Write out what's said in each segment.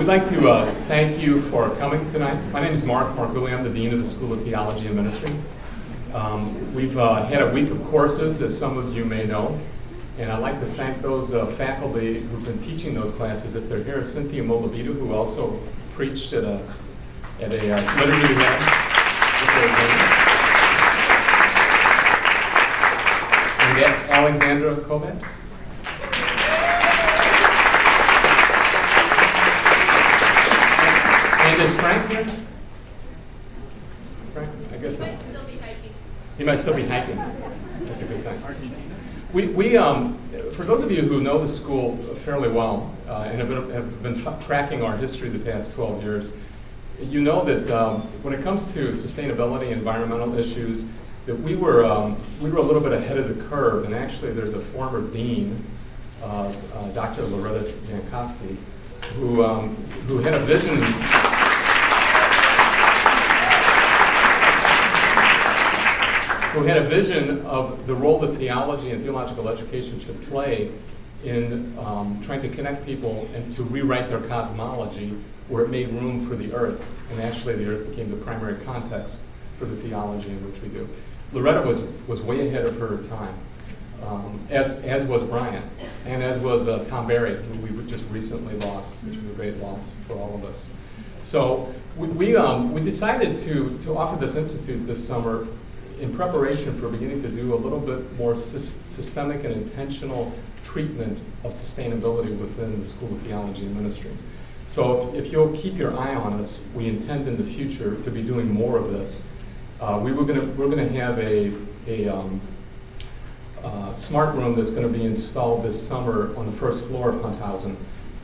We'd like to thank you for coming tonight. My name is Mark Marculli. I'm the Dean of the School of Theology and Ministry. We've had a week of courses, as some of you may know, and I'd like to thank those faculty who've been teaching those classes. If they're here, Cynthia Molavito, who also preached at a liturgy we had. And Alexandra Kovac. And is Frank here? Frank? I guess he might still be hiking. He might still be hiking. That's a good thing. We for those of you who know the school fairly well and have been tracking our history the past 12 years, you know that when it comes to sustainability, environmental issues, that we were a little bit ahead of the curve. And actually, there's a former dean, Dr. Loretta Jankowski, who had a vision. Who had a vision of the role that theology and theological education should play in trying to connect people and to rewrite their cosmology where it made room for the earth. And actually the earth became the primary context for the theology in which we do. Loretta was way ahead of her time, as was Brian, and as was Tom Berry, who we just recently lost, which was a great loss for all of us. So we decided to offer this institute this summer in preparation for beginning to do a little bit more systemic and intentional treatment of sustainability within the School of Theology and Ministry. So if you'll keep your eye on us, we intend in the future to be doing more of this. We're going to have a smart room that's going to be installed this summer on the first floor of Hunthausen,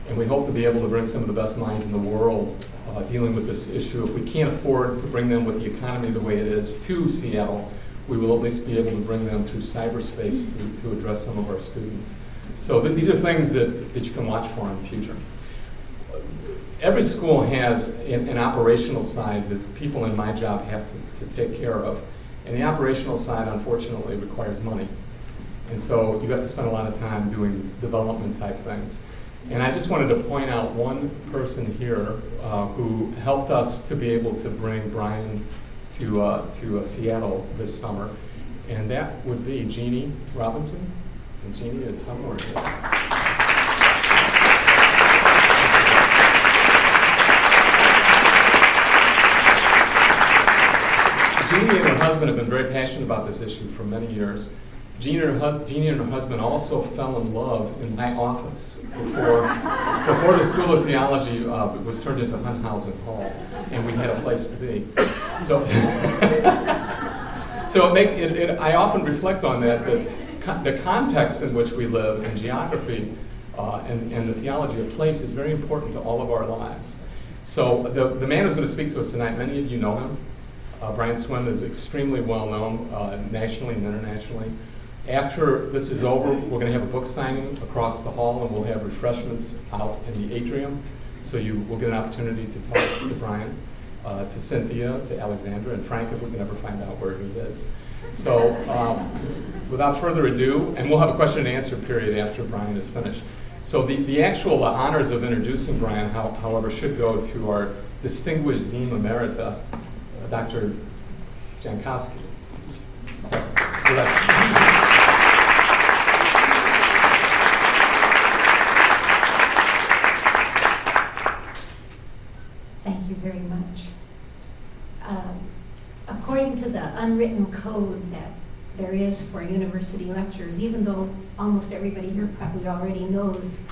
and we hope to be able to bring some of the best minds in the world dealing with this issue. If we can't afford to bring them with the economy the way it is to Seattle, we will at least be able to bring them through cyberspace to address some of our students. So these are things that you can watch for in the future. Every school has an operational side that people in my job have to take care of. And the operational side, unfortunately, requires money. And so you have to spend a lot of time doing development type things. And I just wanted to point out one person here who helped us to be able to bring Brian to Seattle this summer, and that would be Jeannie Robinson. And Jeannie is somewhere here. Jeannie and her husband have been very passionate about this issue for many years. Jeannie and her husband also fell in love in my office before the School of Theology was turned into Hunthausen Hall, and we had a place to be. So, I often reflect on that the context in which we live and geography and the theology of place is very important to all of our lives. So the man who's going to speak to us tonight, many of you know him. Brian Swimme is extremely well known nationally and internationally. After this is over, we're going to have a book signing across the hall, and we'll have refreshments out in the atrium. So you will get an opportunity to talk to Brian, to Cynthia, to Alexandra, and Frank, if we can ever find out where he is. So without further ado, and we'll have a question and answer period after Brian is finished. So the actual honors of introducing Brian, however, should go to our distinguished Dean Emerita, Dr. Jankowski. So, thank you very much. According to the unwritten code that there is for university lectures, even though almost everybody here probably already knows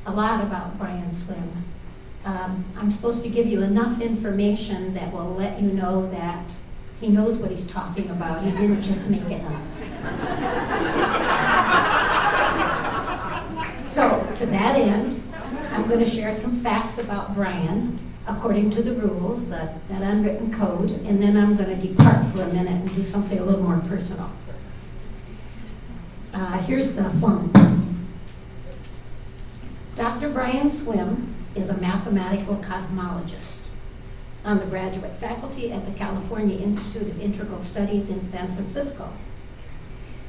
a lot about Brian Swimme, I'm supposed to give you enough information that will let you know that he knows what he's talking about. He didn't just make it up. So, to that end, I'm going to share some facts about Brian according to the rules, that unwritten code, and then I'm going to depart for a minute and do something a little more personal. Here's the form. Dr. Brian Swimme is a mathematical cosmologist on the graduate faculty at the California Institute of Integral Studies in San Francisco.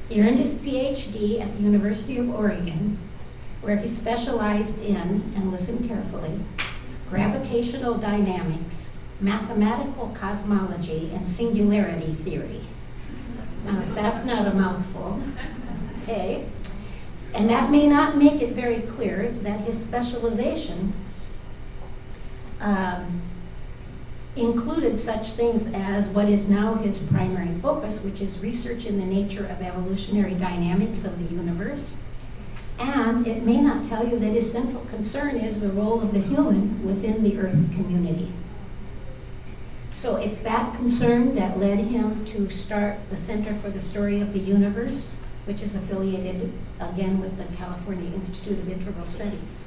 He earned his PhD at the University of Oregon, where he specialized in, and listen carefully, gravitational dynamics, mathematical cosmology, and singularity theory. Now, that's not a mouthful, okay? And that may not make it very clear that his specialization included such things as what is now his primary focus, which is research in the nature of evolutionary dynamics of the universe. And it may not tell you that his central concern is the role of the human within the Earth community. So it's that concern that led him to start the Center for the Story of the Universe, which is affiliated again with the California Institute of Integral Studies.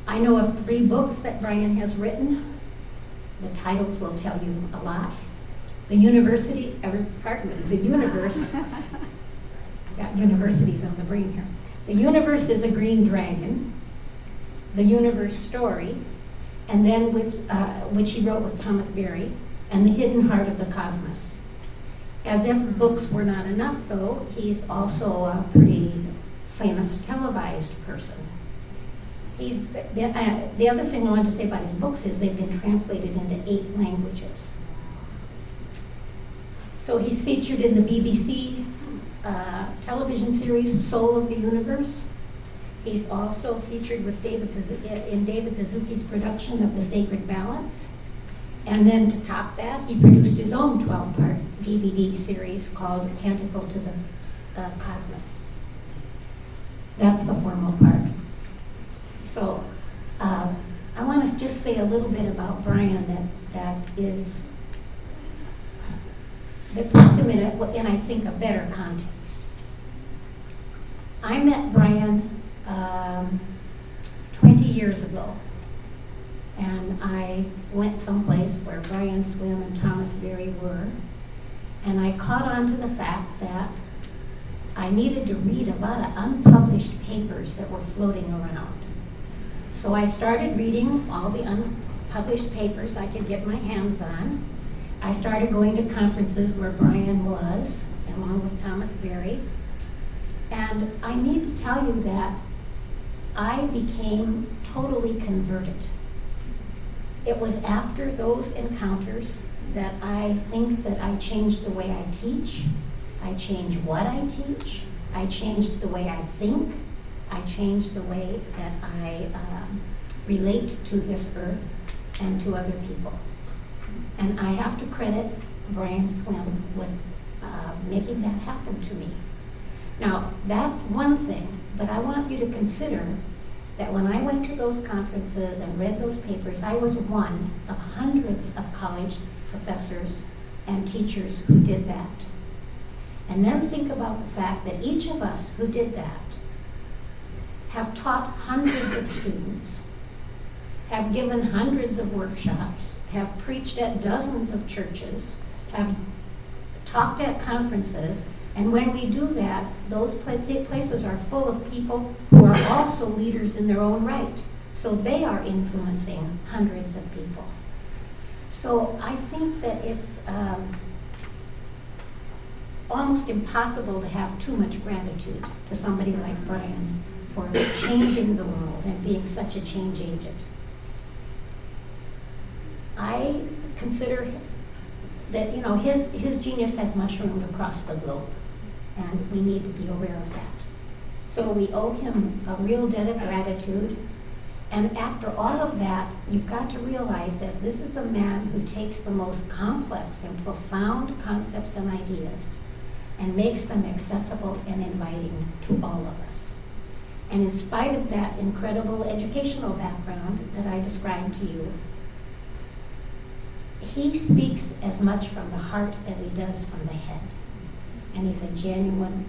I know of 3 books that Brian has written. The titles will tell you a lot. The universe, got universities on the brain here. The Universe is a Green Dragon, The Universe Story, and then which he wrote with Thomas Berry, and The Hidden Heart of the Cosmos. As if books were not enough, though, he's also a pretty famous televised person. The other thing I wanted to say about his books is they've been translated into 8 languages. So he's featured in the BBC television series Soul of the Universe. He's also featured with David Suzuki's production of The Sacred Balance. And then to top that, he produced his own 12-part DVD series called Canticle to the Cosmos. That's the formal part. So I want to just say a little bit about Brian that puts him in I think, a better context. I met Brian 20 years ago, and I went someplace where Brian Swimme and Thomas Berry were, and I caught on to the fact that I needed to read a lot of unpublished papers that were floating around. So I started reading all the unpublished papers I could get my hands on. I started going to conferences where Brian was, along with Thomas Berry. And I need to tell you that I became totally converted. It was after those encounters that I think that I changed the way I teach. I changed what I teach. I changed the way I think. I changed the way that I relate to this earth and to other people. And I have to credit Brian Swimme with making that happen to me. Now, that's one thing, but I want you to consider that when I went to those conferences and read those papers, I was one of hundreds of college professors and teachers who did that. And then think about the fact that each of us who did that have taught hundreds of students, have given hundreds of workshops, have preached at dozens of churches, have talked at conferences, and when we do that, those places are full of people who are also leaders in their own right. So they are influencing hundreds of people. So I think that it's almost impossible to have too much gratitude to somebody like Brian for changing the world and being such a change agent. I consider that, you know, his genius has mushroomed across the globe, and we need to be aware of that. So we owe him a real debt of gratitude. And after all of that, you've got to realize that this is a man who takes the most complex and profound concepts and ideas and makes them accessible and inviting to all of us. And in spite of that incredible educational background that I described to you, he speaks as much from the heart as he does from the head. And he's a genuine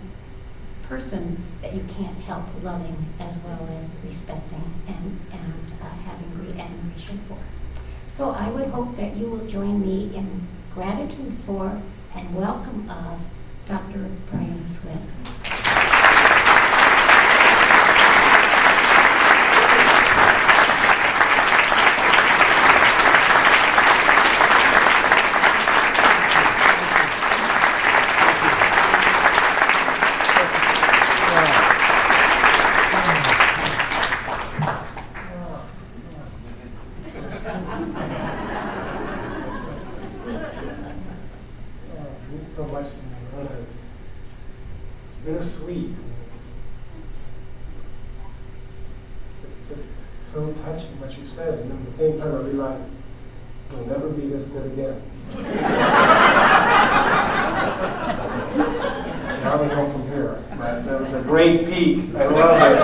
person that you can't help loving as well as respecting and having great admiration for. So I would hope that you will join me in gratitude for and welcome of Dr. Brian Swimme. so touching what you said, and at the same time I realized you'll never be this good again. Now we go from here. But that was a great peek. I love it.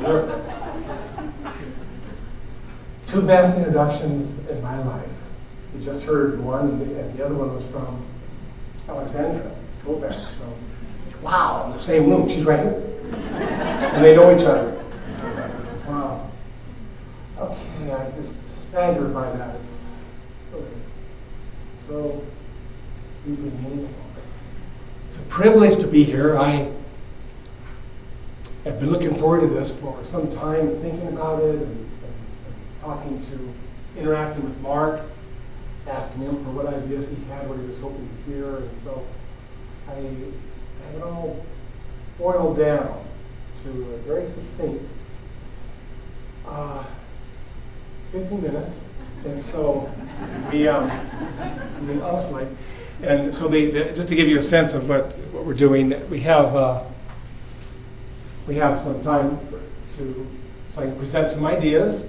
Wow. Two best introductions in my life. We just heard one, and the other one was from Alexandra Kovacs. So, wow, in the same room. She's right here. And they know each other. Wow. Okay, I'm just staggered by that. It's okay. So deeply meaningful. It's a privilege to be here. I have been looking forward to this for some time, thinking about it and talking to, interacting with Mark, asking him for what ideas he had, what he was hoping to hear, and so I have it all boiled down to a very succinct 15 minutes. And so honestly, and so just to give you a sense of what we're doing, we have some time so I can present some ideas.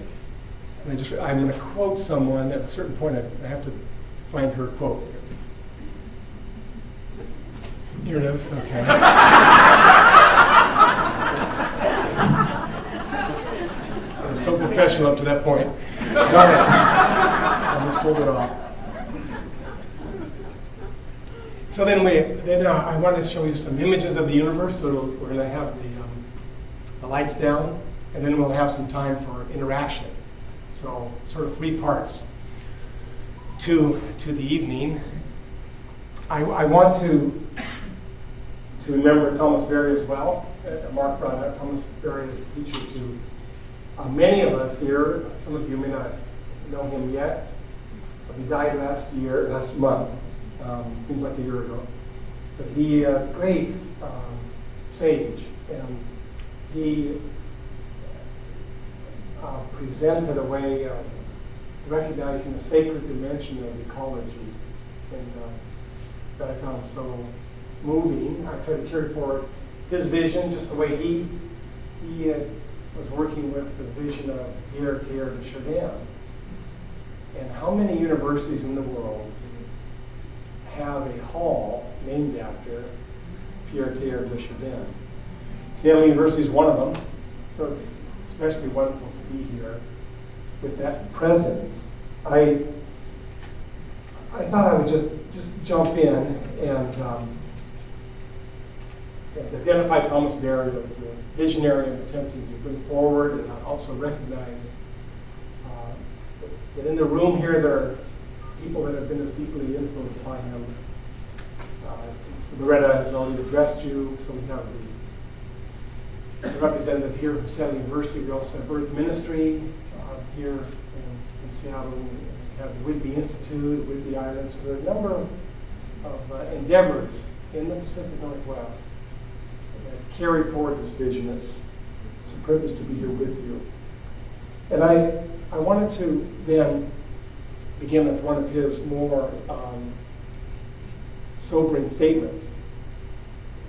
And I'm going to quote someone at a certain point. I have to find her quote. Here it is. Okay. I was so professional up to that point. Go ahead. I just pulled it off. So then I wanted to show you some images of the universe. So we're going to have the lights down, and then we'll have some time for interaction. So sort of three parts to the evening. I want to remember Thomas Berry as well. Mark brought up Thomas Berry as a teacher to many of us here. Some of you may not know him yet. He died last month. Seems like a year ago. But he, great sage, and he presented a way of recognizing the sacred dimension of ecology, and that I found so moving. I tried to carry forward his vision, just the way he was working with the vision of Pierre de Chardin. And how many universities in the world have a hall named after Pierre de Chardin? Yale University is one of them, so it's especially wonderful to be here with that presence. I thought I would just jump in and identify Thomas Berry as the visionary of attempting to bring forward, and also recognize that in the room here there are people that have been as deeply influenced by him. Loretta has already addressed you, so we have the representative here from Seattle University. We also have Earth Ministry here in Seattle. We have the Whidbey Institute, Whidbey Islands. So there are a number of endeavors in the Pacific Northwest that carry forward this vision. It's a privilege to be here with you. And I wanted to then begin with one of his more sobering statements.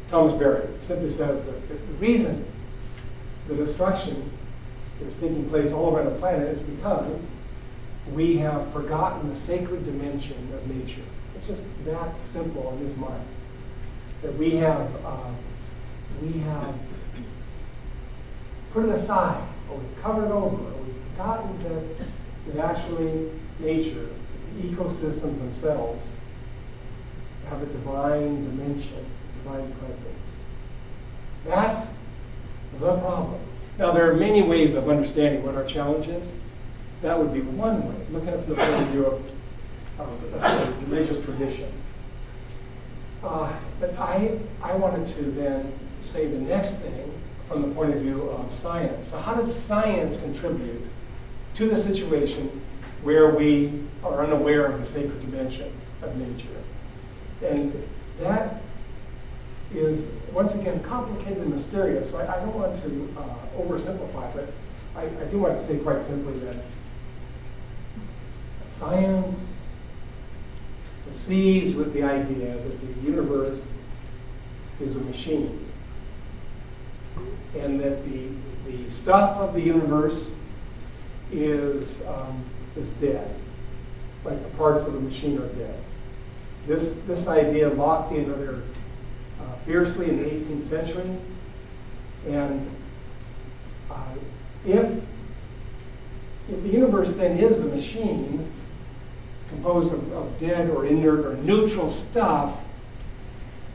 Thomas Berry simply says that the reason the destruction that is taking place all around the planet is because we have forgotten the sacred dimension of nature. It's just that simple in his mind. That we have put it aside, or we've covered it over, or we've forgotten that actually nature, the ecosystems themselves, have a divine dimension, divine presence. That's the problem. Now, there are many ways of understanding what our challenge is. That would be one way, looking at it from the point of view of the religious tradition. But I wanted to then say the next thing from the point of view of science. So how does science contribute to the situation where we are unaware of the sacred dimension of nature? And that is, once again, complicated and mysterious. So I don't want to oversimplify, but I do want to say quite simply that science proceeds with the idea that the universe is a machine. and that the stuff of the universe is dead, like the parts of the machine are dead. This idea locked in rather fiercely in the 18th century, and if the universe then is the machine composed of dead or inert or neutral stuff,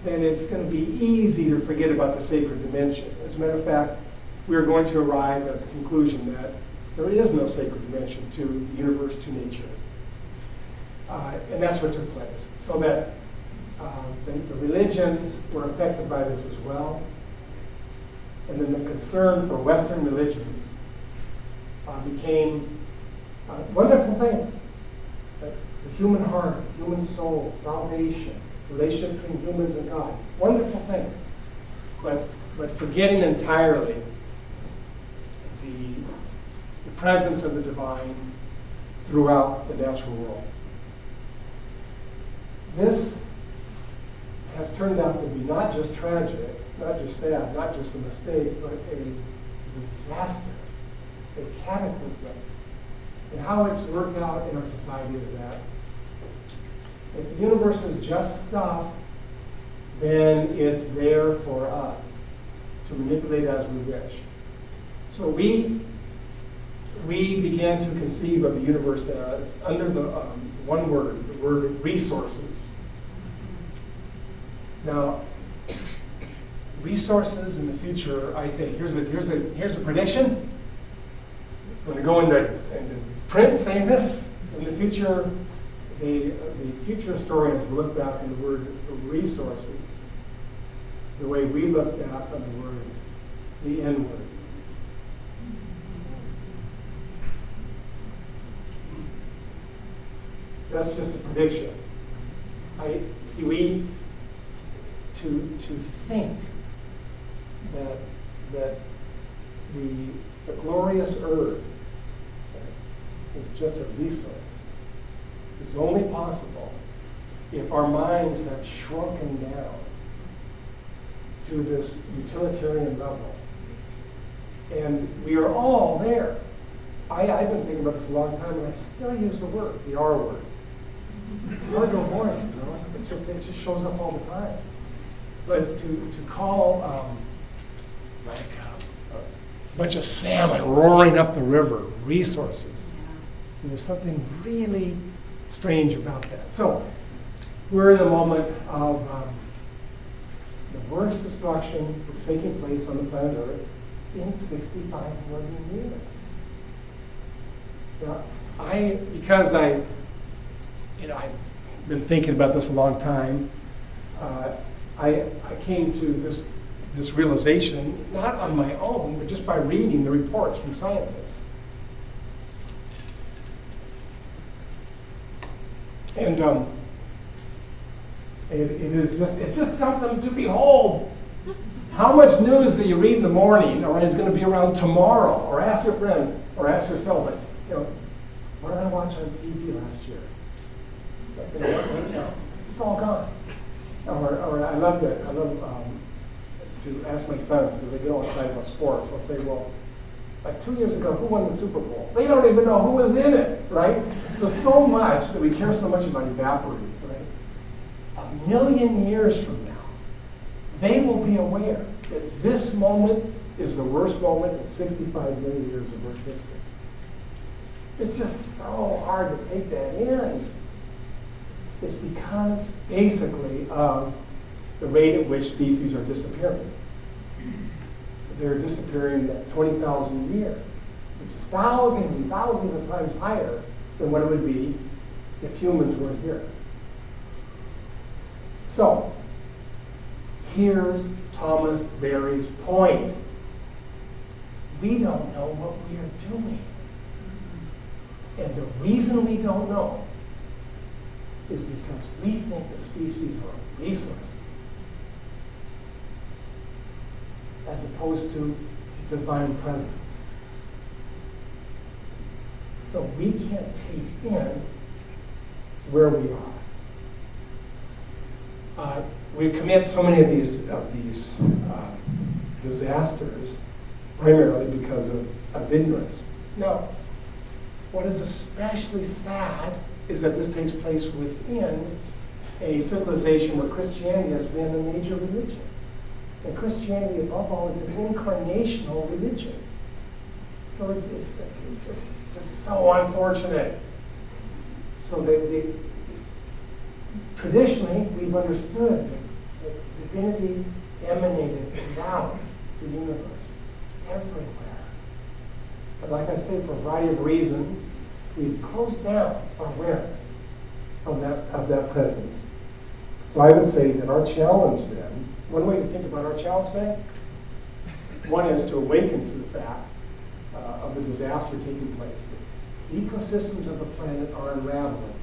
then it's going to be easy to forget about the sacred dimension. As a matter of fact, we are going to arrive at the conclusion that there is no sacred dimension to the universe, to nature. And that's what took place. So that the religions were affected by this as well. And then the concern for Western religions became wonderful things. Like the human heart, human soul, salvation, relationship between humans and God. Wonderful things. But forgetting entirely the presence of the divine throughout the natural world. This has turned out to be not just tragic, not just sad, not just a mistake, but a disaster, a cataclysm. And how it's worked out in our society is that if the universe is just stuff, then it's there for us to manipulate as we wish. So we began to conceive of the universe as, under the one word, the word resources. Now, resources in the future, I think, here's a prediction. I'm going to go into print saying this. In the future, the future historians will look back on the word resources the way we look back on the word, the N word. That's just a prediction. To think that the glorious earth is just a resource is only possible if our minds have shrunken down to this utilitarian level. And we are all there. I've been thinking about this a long time, and I still use the word, the R word. It's hard to avoid it, you know? It just shows up all the time. But to call a bunch of salmon roaring up the river resources, so there's something really strange about that. So we're in a moment of the worst destruction that's taking place on the planet Earth in 65 million years. Now, I've been thinking about this a long time. I came to this realization, not on my own, but just by reading the reports from scientists. And it's just something to behold. How much news that you read in the morning, or is going to be around tomorrow, or ask your friends, or ask yourself, like, what did I watch on TV last year? It's all gone. Or I love to ask my sons, because they get all excited about sports. I'll say, well, like 2 years ago, who won the Super Bowl? They don't even know who was in it, right? So much that we care so much about evaporates, right? 1 million years from now, they will be aware that this moment is the worst moment in 65 million years of Earth history. It's just so hard to take that in. It's because, basically, of the rate at which species are disappearing. They're disappearing at 20,000 a year, which is thousands and thousands of times higher than what it would be if humans weren't here. So, here's Thomas Berry's point. We don't know what we are doing. And the reason we don't know is because we think the species are resources as opposed to divine presence. So we can't take in where we are. We commit so many of these disasters primarily because of ignorance. Now, what is especially sad is that this takes place within a civilization where Christianity has been a major religion. And Christianity, above all, is an incarnational religion. So it's just so unfortunate. So traditionally, we've understood that divinity emanated throughout the universe, everywhere. But like I say, for a variety of reasons, we've closed down our awareness of that presence. So I would say that our challenge then, one way to think about our challenge then, one is to awaken to the fact of the disaster taking place. The ecosystems of the planet are unraveling.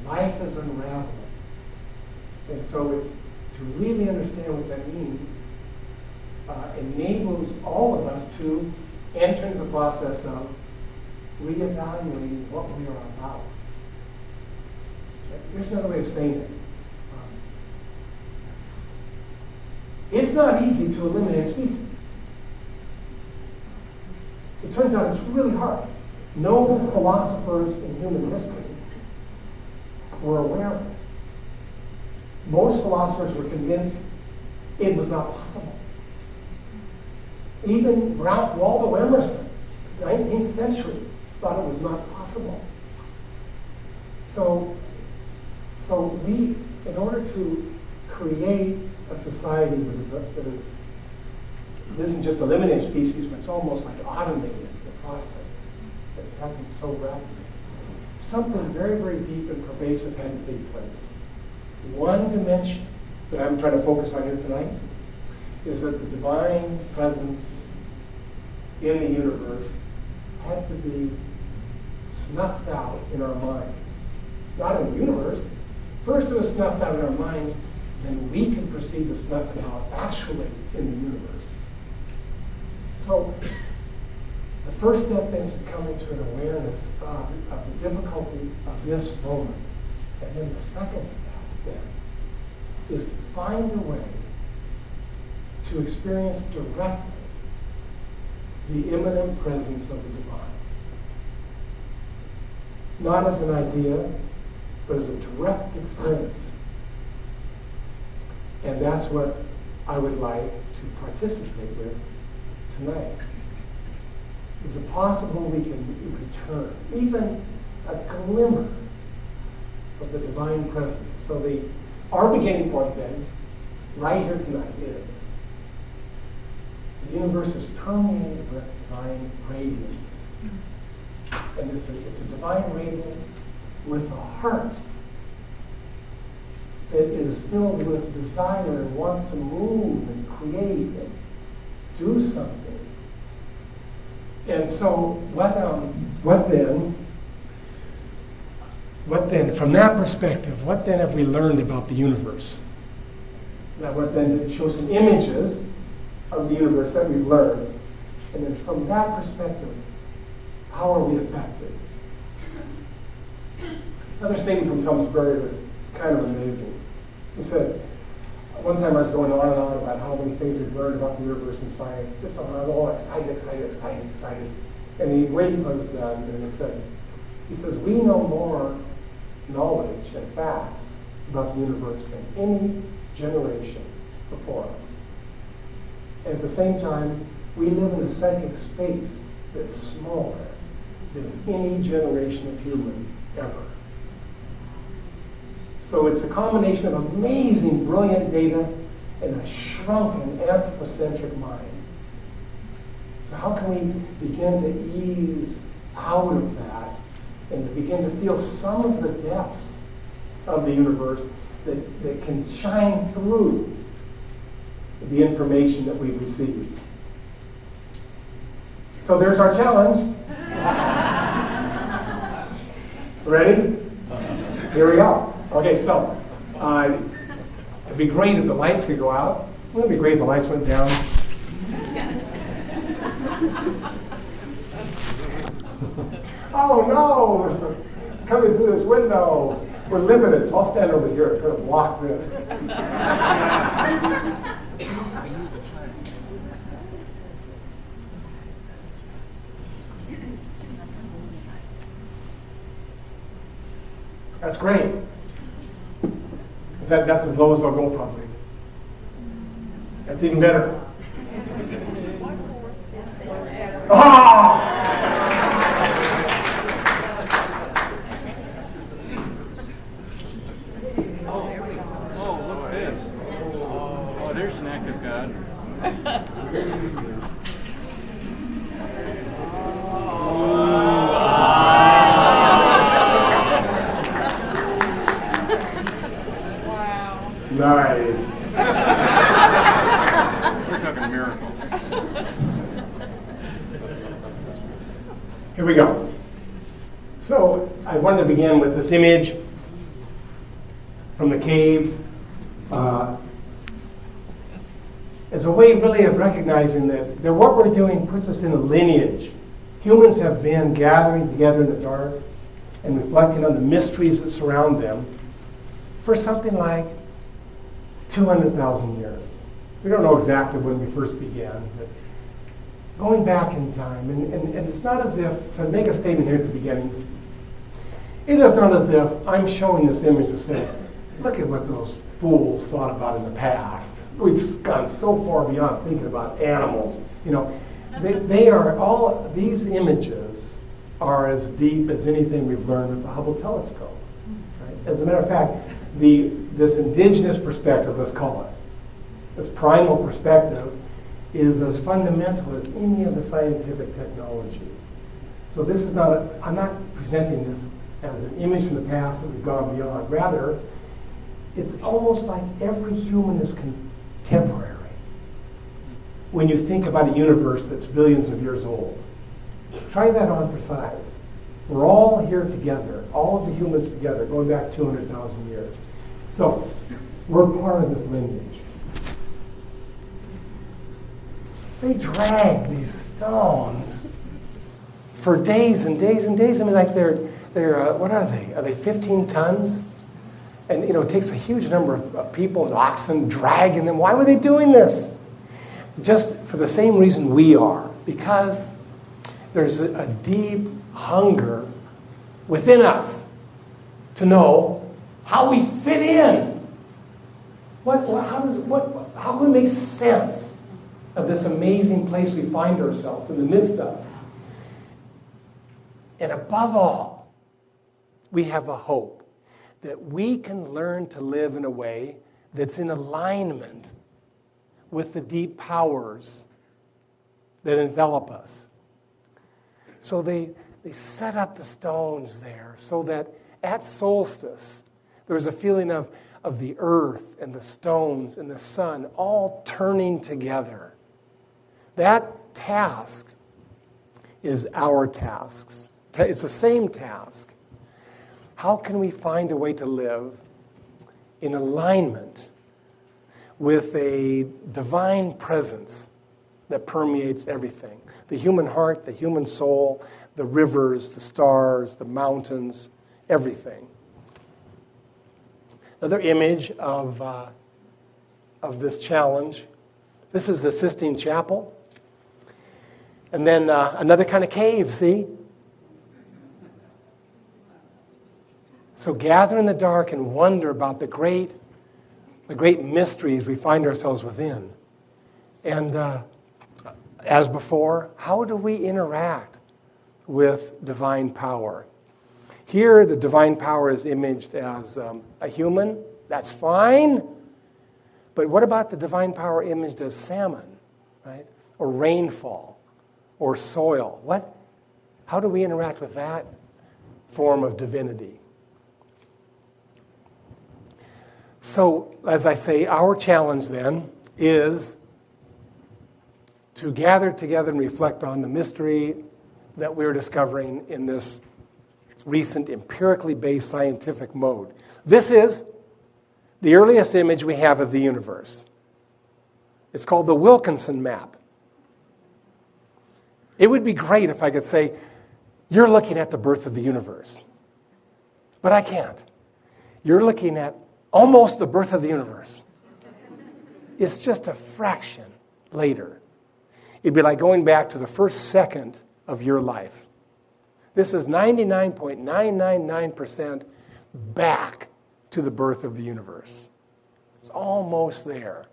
Life is unraveling. And so it's to really understand what that means enables all of us to enter into the process of reevaluating what we are about. There's another way of saying it. It's not easy to eliminate species. It turns out it's really hard. No philosophers in human history were aware of it. Most philosophers were convinced it was not possible. Even Ralph Waldo Emerson, 19th century, thought it was not possible. So we, in order to create a society that isn't just eliminating species, but it's almost like automating the process that's happening so rapidly. Something very, very deep and pervasive had to take place. One dimension that I'm trying to focus on here tonight is that the divine presence in the universe had to be snuffed out in our minds. Not in the universe. First it was snuffed out in our minds, then we can proceed to snuff it out actually in the universe. So the first step then is to come into an awareness of the difficulty of this moment. And then the second step then is to find a way to experience directly the immanent presence of the divine. Not as an idea, but as a direct experience. And that's what I would like to participate with tonight. Is it possible we can return even a glimmer of the divine presence? So our beginning point then, right here tonight, is the universe is permeated with divine radiance. And it's a divine radiance with a heart that is filled with desire and wants to move and create and do something. And so what then, from that perspective, what then have we learned about the universe? Now what then to show some images of the universe that we've learned. And then from that perspective, how are we affected? Another statement from Thomas Berger was kind of amazing. He said, one time I was going on and on about how many things we've learned about the universe and science, just on and on, all excited. And he waited until he was done, and he says, we know more knowledge and facts about the universe than any generation before us. And at the same time, we live in a psychic space that's smaller than any generation of human ever. So it's a combination of amazing, brilliant data and a shrunken, anthropocentric mind. So how can we begin to ease out of that and to begin to feel some of the depths of the universe that can shine through the information that we've received? So there's our challenge. Ready? Here we go. Okay, so it'd be great if the lights could go out. Wouldn't it be great if the lights went down? Oh no! It's coming through this window. We're limited, so I'll stand over here and try to block this. That's great. That's as low as I'll go, probably. That's even better. Ah! Oh, there's an act of God. Nice. We're talking miracles. Here we go. So I wanted to begin with this image from the caves as a way really of recognizing that what we're doing puts us in a lineage. Humans have been gathering together in the dark and reflecting on the mysteries that surround them for something like 200,000 years. We don't know exactly when we first began, but going back in time, and it's not as if, to make a statement here at the beginning, it is not as if I'm showing this image to say, look at what those fools thought about in the past. We've gone so far beyond thinking about animals. You know, they are all, these images are as deep as anything we've learned with the Hubble telescope. Right? As a matter of fact, this indigenous perspective, let's call it, this primal perspective, is as fundamental as any of the scientific technology. So this is not, I'm not presenting this as an image from the past that we've gone beyond. Rather, it's almost like every human is contemporary. When you think about a universe that's billions of years old, try that on for size. We're all here together, all of the humans together, going back 200,000 years. So we're part of this lineage. They drag these stones for days and days and days. I mean, like they're what are they? Are they 15 tons? And you know, it takes a huge number of people and oxen dragging them. Why were they doing this? Just for the same reason we are, because there's a deep hunger within us to know how we fit in. How can we make sense of this amazing place we find ourselves in the midst of? And above all, we have a hope that we can learn to live in a way that's in alignment with the deep powers that envelop us. So they set up the stones there so that at solstice, there was a feeling of the earth and the stones and the sun all turning together. That task is our tasks. It's the same task. How can we find a way to live in alignment with a divine presence that permeates everything? The human heart, the human soul, the rivers, the stars, the mountains, everything. Another image of this challenge. This is the Sistine Chapel. And then another kind of cave, see? So gather in the dark and wonder about the great mysteries we find ourselves within. And as before, how do we interact with divine power? Here, the divine power is imaged as a human. That's fine. But what about the divine power imaged as salmon, right? Or rainfall, or soil? How do we interact with that form of divinity? So, as I say, our challenge then is to gather together and reflect on the mystery that we're discovering in this recent empirically based scientific mode. This is the earliest image we have of the universe. It's called the Wilkinson map. It would be great if I could say, you're looking at the birth of the universe. But I can't. You're looking at almost the birth of the universe. It's just a fraction later. It'd be like going back to the first second of your life. This is 99.999% back to the birth of the universe. It's almost there.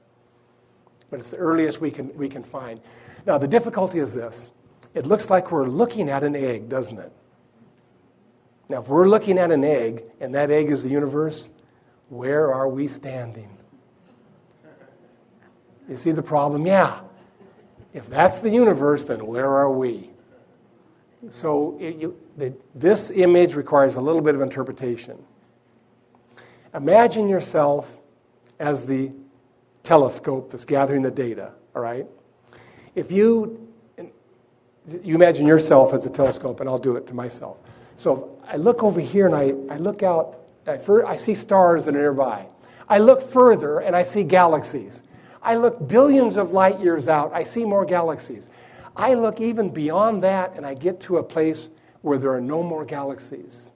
But it's the earliest we can find. Now, the difficulty is this. It looks like we're looking at an egg, doesn't it? Now, if we're looking at an egg, and that egg is the universe, where are we standing? You see the problem? Yeah. If that's the universe, then where are we? So this image requires a little bit of interpretation. Imagine yourself as the telescope that's gathering the data, all right? If you imagine yourself as a telescope, and I'll do it to myself. So I look over here and I look out, I see stars that are nearby. I look further and I see galaxies. I look billions of light years out, I see more galaxies. I look even beyond that and I get to a place where there are no more galaxies.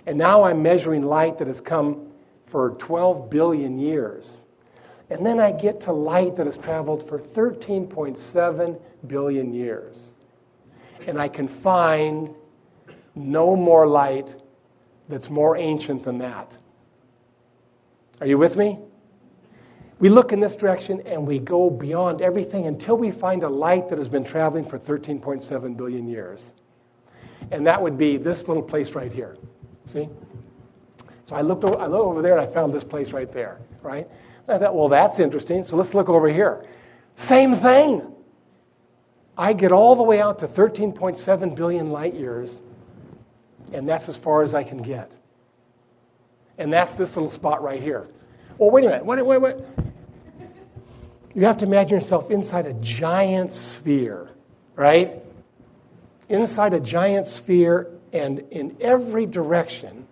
And now I'm measuring light that has come for 12 billion years. And then I get to light that has traveled for 13.7 billion years. And I can find no more light that's more ancient than that. Are you with me? We look in this direction and we go beyond everything until we find a light that has been traveling for 13.7 billion years. And that would be this little place right here. See? So I looked over there and I found this place right there, right? I thought, well, that's interesting, so let's look over here. Same thing. I get all the way out to 13.7 billion light years, and that's as far as I can get. And that's this little spot right here. Well, wait a minute. Wait. You have to imagine yourself inside a giant sphere, right? Inside a giant sphere, and in every direction,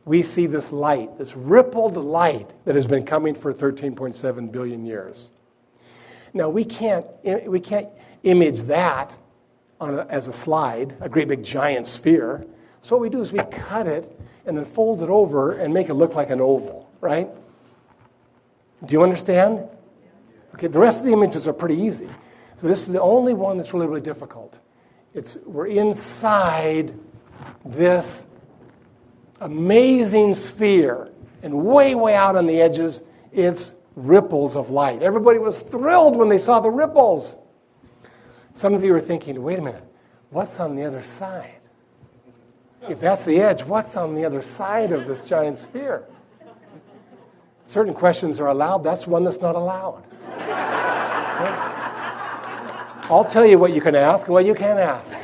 we see this light, this rippled light that has been coming for 13.7 billion years. Now, we can't image that as a slide, a great big giant sphere. So what we do is we cut it and then fold it over and make it look like an oval, right? Do you understand? Okay, the rest of the images are pretty easy. So this is the only one that's really, really difficult. We're inside this amazing sphere, and way, way out on the edges, it's ripples of light. Everybody was thrilled when they saw the ripples. Some of you are thinking, wait a minute, what's on the other side? If that's the edge, what's on the other side of this giant sphere? Certain questions are allowed. That's one that's not allowed. I'll tell you what you can ask and what you can't ask.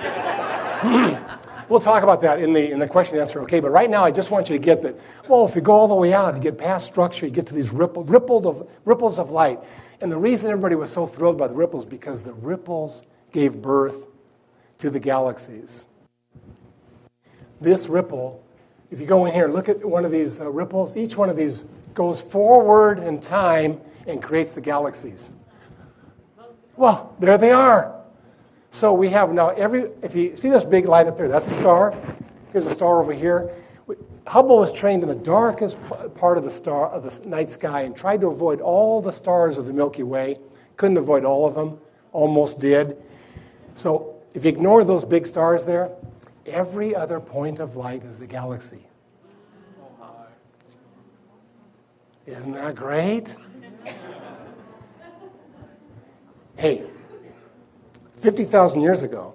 We'll talk about that in the question and answer, okay? But right now, I just want you to get that, well, if you go all the way out, you get past structure, you get to these ripples of light. And the reason everybody was so thrilled by the ripples, because the ripples gave birth to the galaxies. This ripple, if you go in here, look at one of these ripples, each one of these goes forward in time and creates the galaxies. Well, there they are. So we have now if you see this big light up there, that's a star. Here's a star over here. Hubble was trained in the darkest part of the night sky and tried to avoid all the stars of the Milky Way. Couldn't avoid all of them. Almost did. So if you ignore those big stars there, every other point of light is a galaxy. Isn't that great? Hey, 50,000 years ago,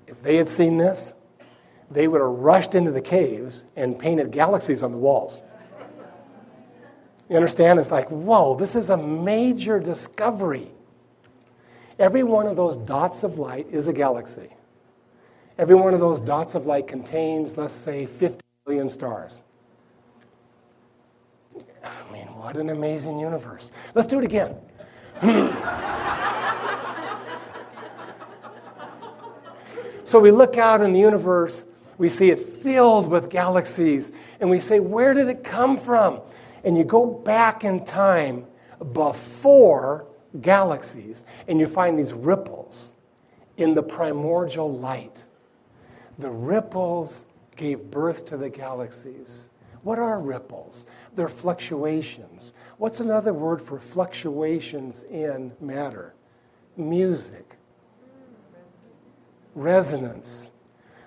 if they had seen this, they would have rushed into the caves and painted galaxies on the walls. You understand? It's like, whoa, this is a major discovery. Every one of those dots of light is a galaxy. Every one of those dots of light contains, let's say, 50 billion stars. I mean, what an amazing universe. Let's do it again. So we look out in the universe, we see it filled with galaxies, and we say, where did it come from? And you go back in time before galaxies, and you find these ripples in the primordial light. The ripples gave birth to the galaxies. What are ripples? They're fluctuations. What's another word for fluctuations in matter? music. Resonance.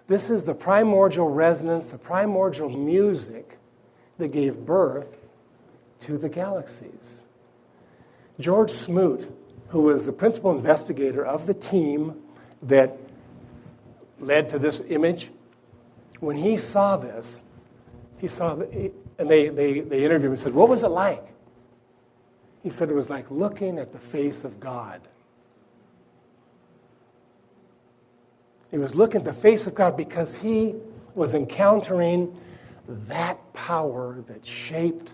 This is the primordial resonance, the primordial music that gave birth to the galaxies. George Smoot, who was the principal investigator of the team that led to this image, when he saw this, and they interviewed him and said, "What was it like?" He said it was like looking at the face of God. He was looking at the face of God because he was encountering that power that shaped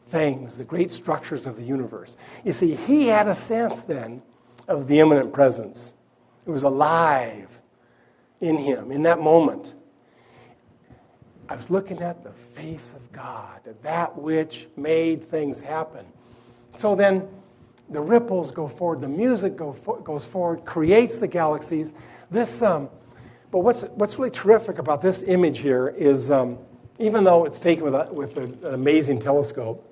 things, the great structures of the universe. You see, he had a sense then of the immanent presence. It was alive in him in that moment. I was looking at the face of God, at that which made things happen. So then the ripples go forward, the music goes forward, creates the galaxies. But what's really terrific about this image here is, even though it's taken with an amazing telescope,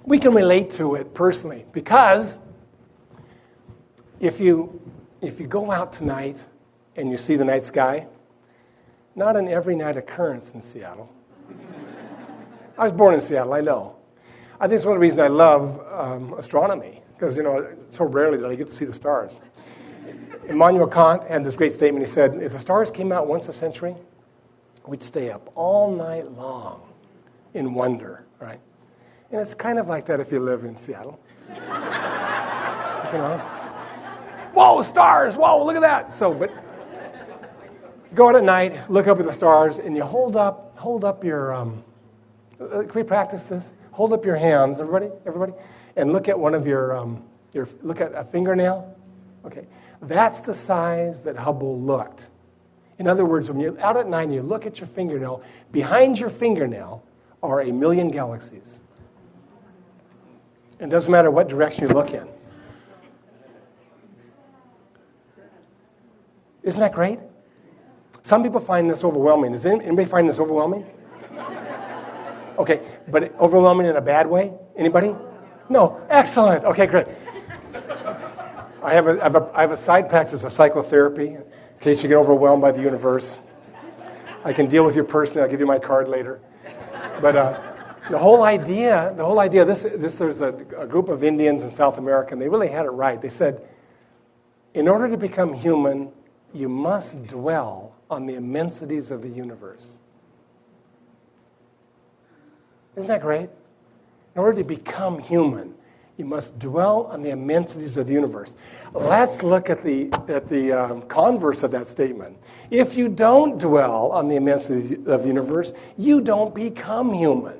we can relate to it personally, because if you go out tonight and you see the night sky, not an every night occurrence in Seattle. I was born in Seattle, I know. I think it's one of the reasons I love astronomy, because so rarely that I get to see the stars. Immanuel Kant had this great statement. He said, if the stars came out once a century, we'd stay up all night long in wonder, right? And it's kind of like that if you live in Seattle. Whoa, stars! Whoa, look at that! But go out at night, look up at the stars, and you hold up your. Can we practice this? Hold up your hands, everybody, and look at one of look at a fingernail. Okay, that's the size that Hubble looked. In other words, when you're out at night and you look at your fingernail, behind your fingernail are 1 million galaxies. It doesn't matter what direction you look in. Isn't that great? Some people find this overwhelming. Does anybody find this overwhelming? Okay, but overwhelming in a bad way? Anybody? No. Excellent. Okay, great. I have a side practice of psychotherapy in case you get overwhelmed by the universe. I can deal with you personally. I'll give you my card later. But the whole idea. There's a group of Indians in South America, and they really had it right. They said, in order to become human, you must dwell on the immensities of the universe. Isn't that great? In order to become human, you must dwell on the immensities of the universe. Let's look at the converse of that statement. If you don't dwell on the immensities of the universe, you don't become human.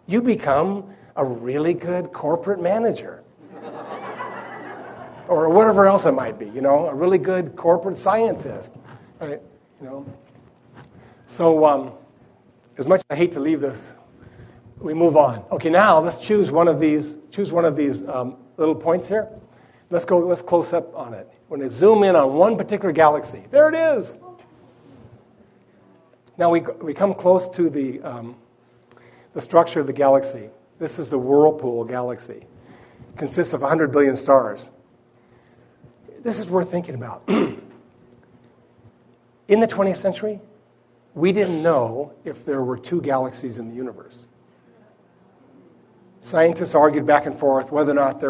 You become a really good corporate manager. Or whatever else it might be, a really good corporate scientist, right? So, as much as I hate to leave this, we move on. Okay, now let's choose one of these little points here. Let's close up on it. We're going to zoom in on one particular galaxy. There it is. Now we come close to the structure of the galaxy. This is the Whirlpool Galaxy. It consists of 100 billion stars. This is worth thinking about. In the 20th century, we didn't know if there were 2 galaxies in the universe. Scientists argued back and forth whether or not if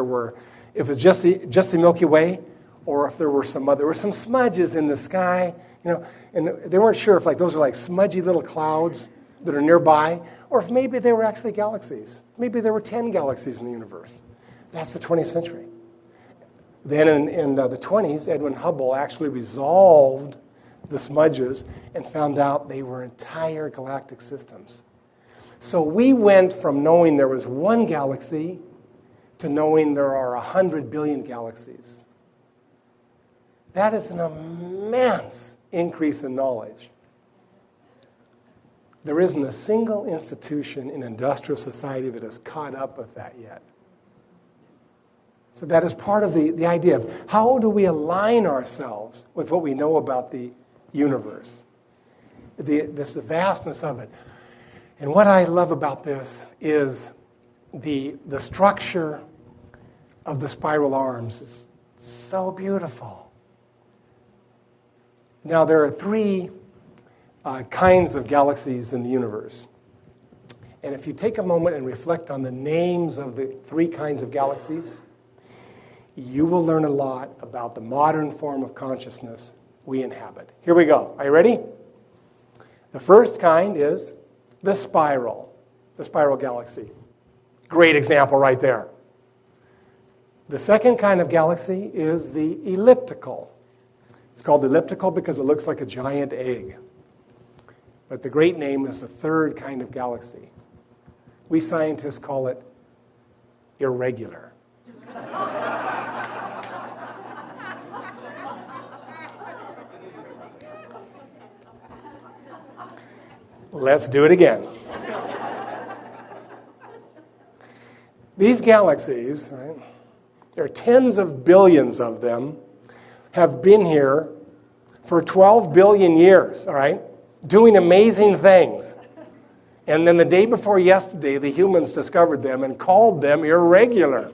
it was just the Milky Way, or if there were some smudges in the sky, and they weren't sure if those are smudgy little clouds that are nearby, or if maybe they were actually galaxies. Maybe there were 10 galaxies in the universe. That's the 20th century. Then in the 20s, Edwin Hubble actually resolved the smudges and found out they were entire galactic systems. So we went from knowing there was 1 galaxy to knowing there are 100 billion galaxies. That is an immense increase in knowledge. There isn't a single institution in industrial society that has caught up with that yet. So that is part of the idea of how do we align ourselves with what we know about the universe, the vastness of it. And what I love about this is the structure of the spiral arms is so beautiful. Now, there are three kinds of galaxies in the universe. And if you take a moment and reflect on the names of the three kinds of galaxies, you will learn a lot about the modern form of consciousness we inhabit. Here we go. Are you ready? The first kind is the spiral galaxy. Great example right there. The second kind of galaxy is the elliptical. It's called elliptical because it looks like a giant egg. But the great name is the third kind of galaxy. We scientists call it irregular. Let's do it again. These galaxies, right, there are tens of billions of them, have been here for 12 billion years, all right, doing amazing things. And then the day before yesterday, the humans discovered them and called them irregular.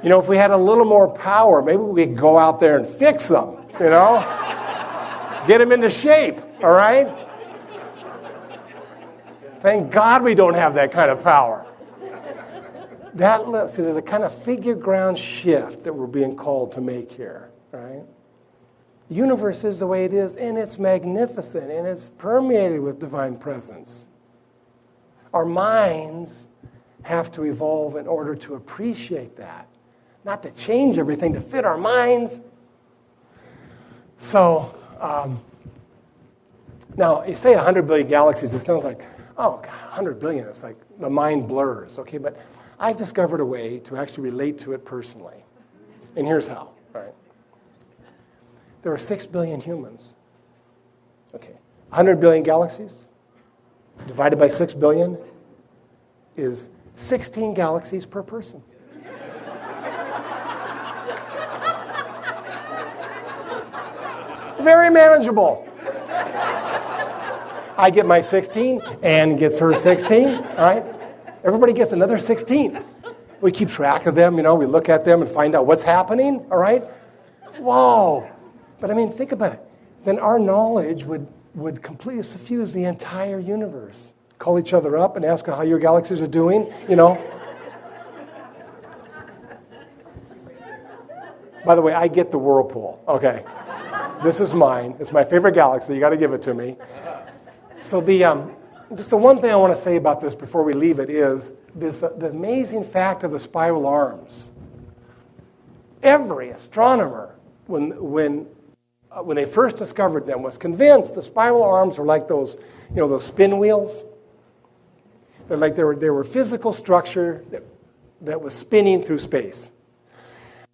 You know, if we had a little more power, maybe we could go out there and fix them, you know? Get them into shape, all right? Thank God we don't have that kind of power. See, there's a kind of figure ground shift that we're being called to make here, right? The universe is the way it is, and it's magnificent, and it's permeated with divine presence. Our minds have to evolve in order to appreciate that, not to change everything to fit our minds. So, now, you say 100 billion galaxies, it sounds like, oh, God, 100 billion, it's like the mind blurs, okay? But I've discovered a way to actually relate to it personally. And here's how, all right? There are 6 billion humans. Okay. 100 billion galaxies divided by 6 billion is 16 galaxies per person. Very manageable. I get my 16, Ann gets her 16, all right? Everybody gets another 16. We keep track of them, you know, we look at them and find out what's happening, all right? Whoa. But I mean, think about it. Then our knowledge would completely suffuse the entire universe. Call each other up and ask how your galaxies are doing, you know. By the way, I get the Whirlpool, okay. This is mine. It's my favorite galaxy. You got to give it to me. So just the one thing I want to say about this before we leave it is the amazing fact of the spiral arms. Every astronomer, when they first discovered them, was convinced the spiral arms were like those spin wheels. They're like they were physical structure that was spinning through space.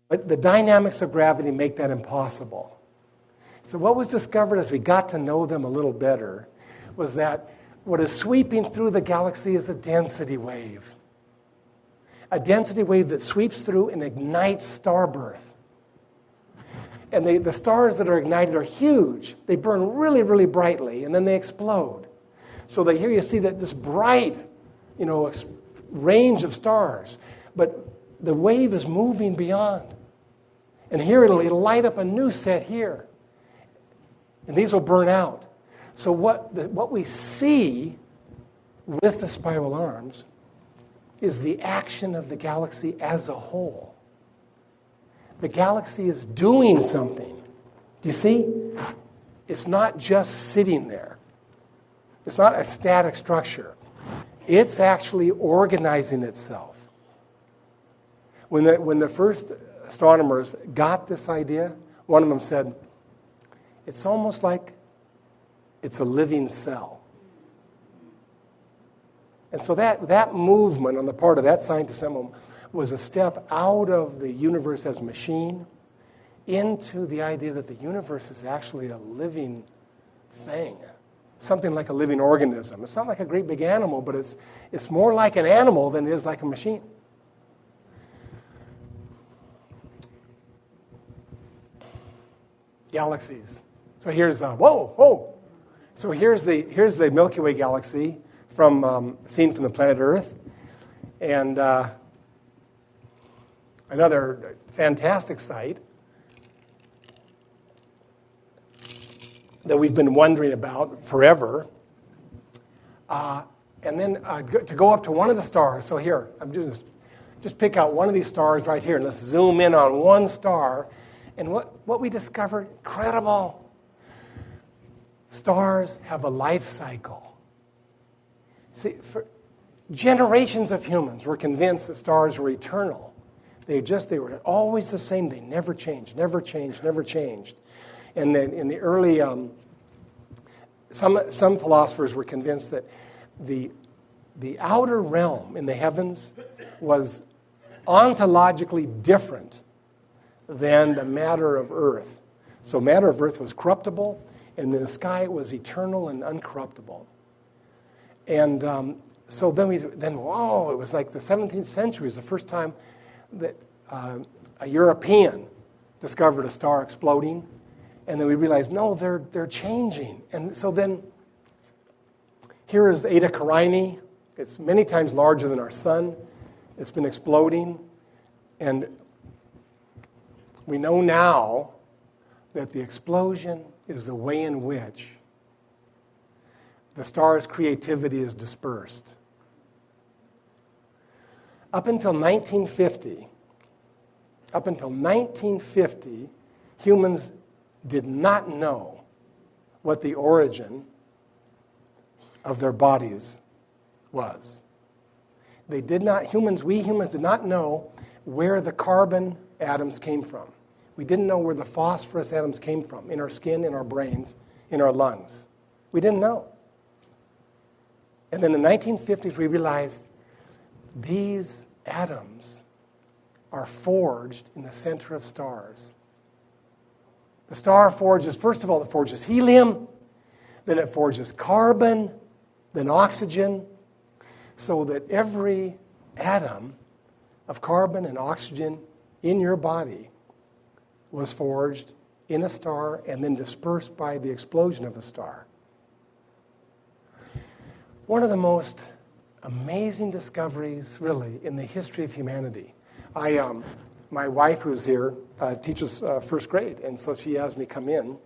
But the dynamics of gravity make that impossible. So what was discovered as we got to know them a little better was that what is sweeping through the galaxy is a density wave. A density wave that sweeps through and ignites star birth. And the stars that are ignited are huge. They burn really, really brightly, and then they explode. So here you see that this bright, range of stars. But the wave is moving beyond. And here it'll light up a new set here. And these will burn out. So what we see with the spiral arms is the action of the galaxy as a whole. The galaxy is doing something. Do you see? It's not just sitting there. It's not a static structure. It's actually organizing itself. When the first astronomers got this idea, one of them said, it's almost like it's a living cell. And so that movement on the part of that scientist was a step out of the universe as a machine into the idea that the universe is actually a living thing, something like a living organism. It's not like a great big animal, but it's more like an animal than it is like a machine. Galaxies. So here's whoa. So here's the Milky Way galaxy, seen from the planet Earth. And another fantastic sight that we've been wondering about forever. And then to go up to one of the stars. So here, I'm just pick out one of these stars right here, and let's zoom in on one star. And what we discovered, incredible. Stars have a life cycle. See, for generations of humans were convinced that stars were eternal. They were always the same. They never changed, never changed, never changed. And then in the early, some philosophers were convinced that the outer realm in the heavens was ontologically different than the matter of Earth. So matter of Earth was corruptible, and in the sky it was eternal and uncorruptible. And so then whoa, it was like the 17th century was the first time that a European discovered a star exploding, and then we realized, no, they're changing. And so then here is Eta Carinae. It's many times larger than our sun. It's been exploding, and we know now that the explosion is the way in which the star's creativity is dispersed. Up until 1950, humans did not know what the origin of their bodies was. We humans did not know where the carbon atoms came from. We didn't know where the phosphorus atoms came from in our skin, in our brains, in our lungs. We didn't know. And then in the 1950s, we realized these atoms are forged in the center of stars. The star forges, first of all, it forges helium, then it forges carbon, then oxygen, so that every atom of carbon and oxygen in your body was forged in a star and then dispersed by the explosion of a star. One of the most amazing discoveries, really, in the history of humanity. My wife, who's here, teaches first grade, and so she has me come in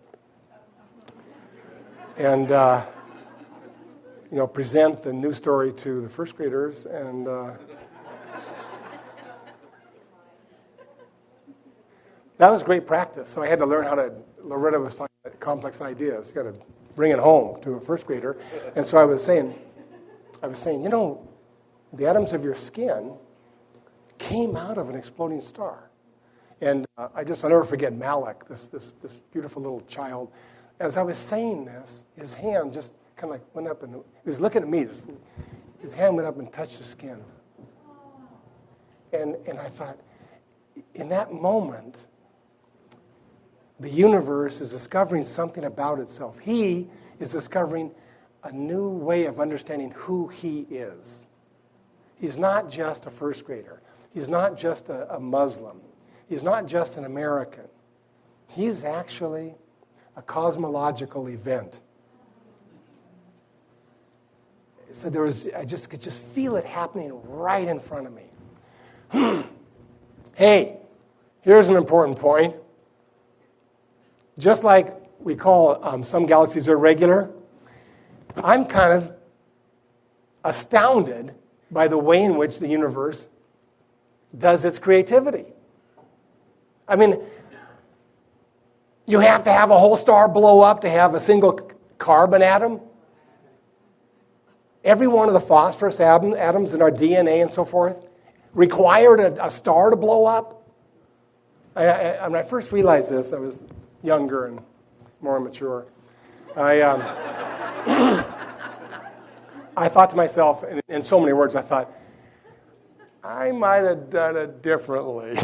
and present the new story to the first graders, and that was great practice. So I had to learn how to. Loretta was talking about complex ideas. You got to bring it home to a first grader, and so I was saying, the atoms of your skin came out of an exploding star, and I'll never forget Malik, this beautiful little child. As I was saying this, his hand just kind of like went up, and he was looking at me. His hand went up and touched the skin, and I thought, in that moment, the universe is discovering something about itself. He is discovering a new way of understanding who he is. He's not just a first grader. He's not just a Muslim. He's not just an American. He's actually a cosmological event. So I could just feel it happening right in front of me. Hey, here's an important point. Just like we call some galaxies irregular, I'm kind of astounded by the way in which the universe does its creativity. I mean, you have to have a whole star blow up to have a single carbon atom. Every one of the phosphorus atoms in our DNA and so forth required a star to blow up. When I first realized this, I was younger and more mature. I thought to myself, in so many words, I thought, I might have done it differently.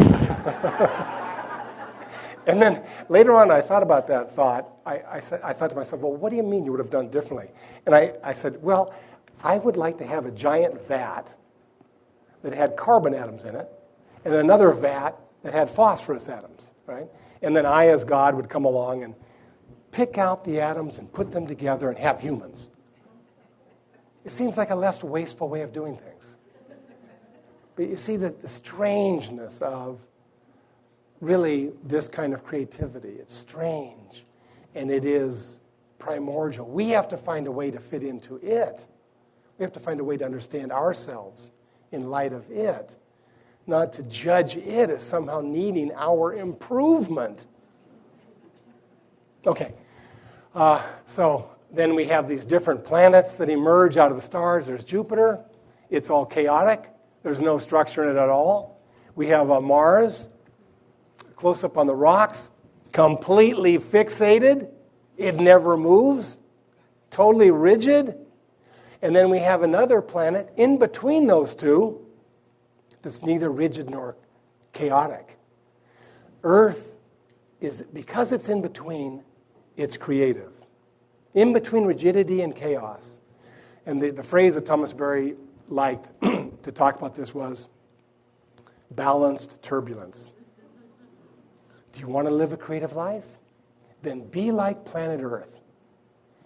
And then later on, I thought about that thought. I thought to myself, well, what do you mean you would have done it differently? And I said, well, I would like to have a giant vat that had carbon atoms in it, and then another vat that had phosphorus atoms, right? And then I, as God, would come along and pick out the atoms and put them together and have humans. It seems like a less wasteful way of doing things. But you see the strangeness of really this kind of creativity. It's strange, and it is primordial. We have to find a way to fit into it. We have to find a way to understand ourselves in light of it, not to judge it as somehow needing our improvement. Okay, so then we have these different planets that emerge out of the stars. There's Jupiter. It's all chaotic. There's no structure in it at all. We have Mars, close up on the rocks, completely fixated. It never moves, totally rigid. And then we have another planet in between those two that's neither rigid nor chaotic. Earth is, because it's in between, it's creative. In between rigidity and chaos. And the phrase that Thomas Berry liked to talk about this was balanced turbulence. Do you want to live a creative life? Then be like planet Earth.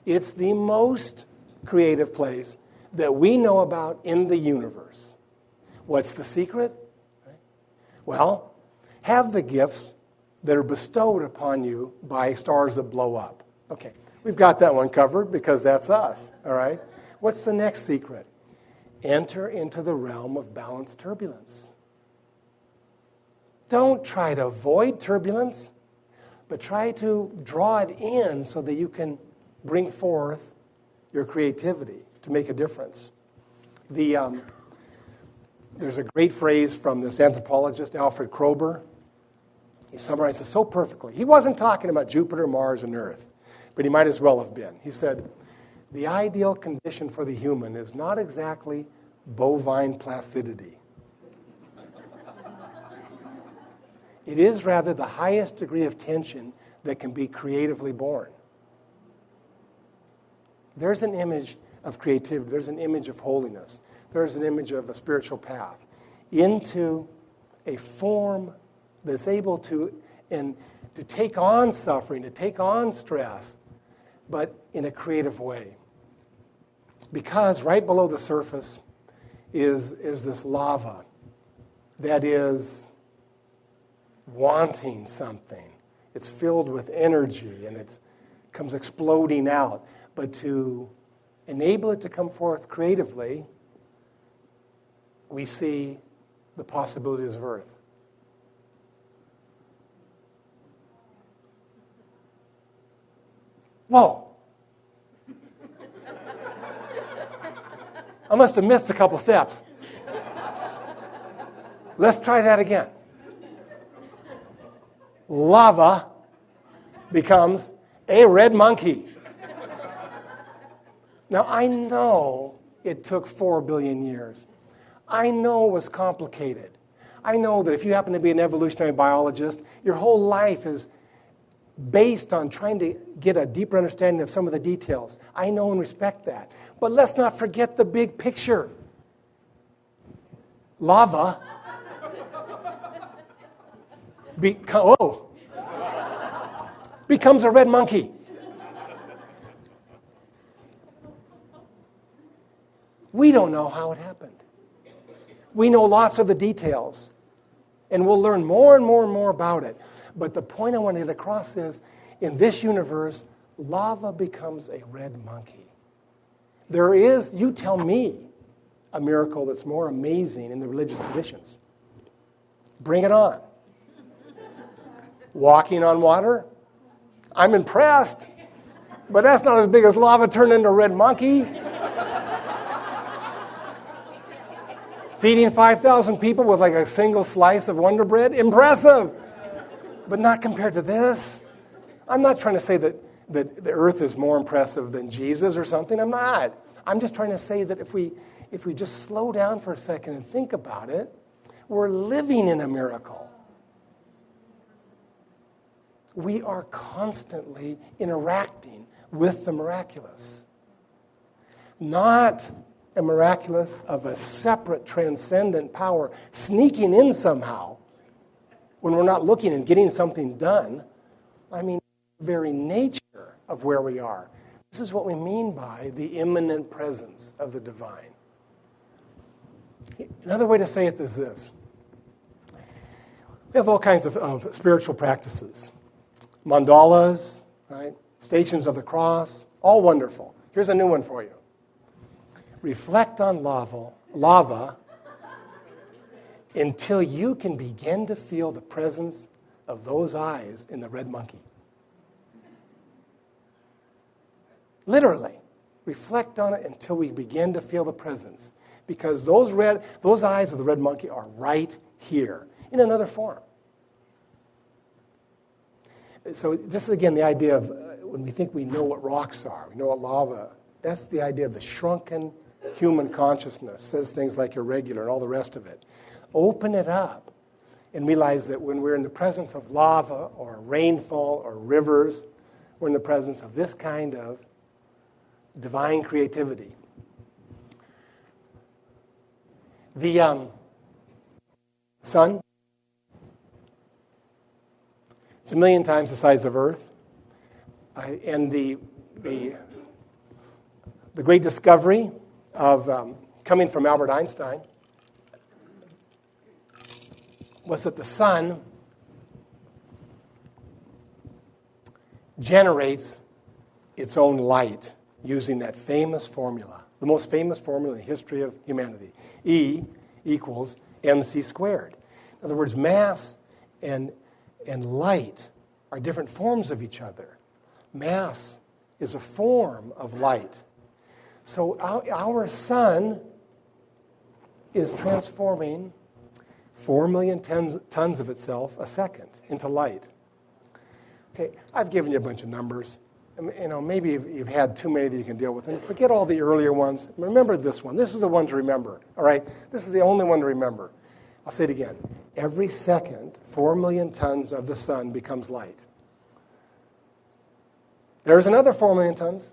It's the most creative place that we know about in the universe. What's the secret? Well, have the gifts that are bestowed upon you by stars that blow up. Okay, we've got that one covered because that's us, all right? What's the next secret? Enter into the realm of balanced turbulence. Don't try to avoid turbulence, but try to draw it in so that you can bring forth your creativity to make a difference. There's a great phrase from this anthropologist, Alfred Kroeber. He summarizes so perfectly. He wasn't talking about Jupiter, Mars, and Earth, but he might as well have been. He said, the ideal condition for the human is not exactly bovine placidity. It is rather the highest degree of tension that can be creatively born. There's an image of creativity. There's an image of holiness. There's an image of a spiritual path into a form that's able to take on suffering, to take on stress, but in a creative way. Because right below the surface is this lava that is wanting something. It's filled with energy and it comes exploding out. But to enable it to come forth creatively, we see the possibilities of Earth. Whoa! I must have missed a couple steps. Let's try that again. Lava becomes a red monkey. Now, I know it took 4 billion years. I know it was complicated. I know that if you happen to be an evolutionary biologist, your whole life is based on trying to get a deeper understanding of some of the details. I know and respect that. But let's not forget the big picture. Lava becomes a red monkey. We don't know how it happened. We know lots of the details, and we'll learn more and more and more about it. But the point I want to get across is, in this universe, lava becomes a red monkey. There is, you tell me, a miracle that's more amazing in the religious traditions. Bring it on. Walking on water? I'm impressed, but that's not as big as lava turned into a red monkey. Feeding 5,000 people with like a single slice of Wonder Bread? Impressive! But not compared to this. I'm not trying to say that the earth is more impressive than Jesus or something. I'm not. I'm just trying to say that if we just slow down for a second and think about it, we're living in a miracle. We are constantly interacting with the miraculous. Not a miraculous of a separate transcendent power sneaking in somehow when we're not looking and getting something done. I mean, the very nature of where we are. This is what we mean by the immanent presence of the divine. Another way to say it is this. We have all kinds of spiritual practices. Mandalas, right? Stations of the cross, all wonderful. Here's a new one for you. Reflect on lava until you can begin to feel the presence of those eyes in the red monkey. Literally, reflect on it until we begin to feel the presence. Because those eyes of the red monkey are right here in another form. So this is, again, the idea of when we think we know what rocks are, we know what lava, that's the idea of the shrunken human consciousness, says things like irregular and all the rest of it. Open it up and realize that when we're in the presence of lava or rainfall or rivers, we're in the presence of this kind of divine creativity. The sun, it's 1 million times the size of Earth. And the great discovery of coming from Albert Einstein was that the sun generates its own light using that famous formula, the most famous formula in the history of humanity. E equals mc squared. In other words, mass and light are different forms of each other. Mass is a form of light. So our sun is transforming 4 million tons of itself a second into light. Okay, I've given you a bunch of numbers. Maybe you've had too many that you can deal with. And forget all the earlier ones. Remember this one. This is the one to remember. All right? This is the only one to remember. I'll say it again. Every second, 4 million tons of the sun becomes light. There's another 4 million tons.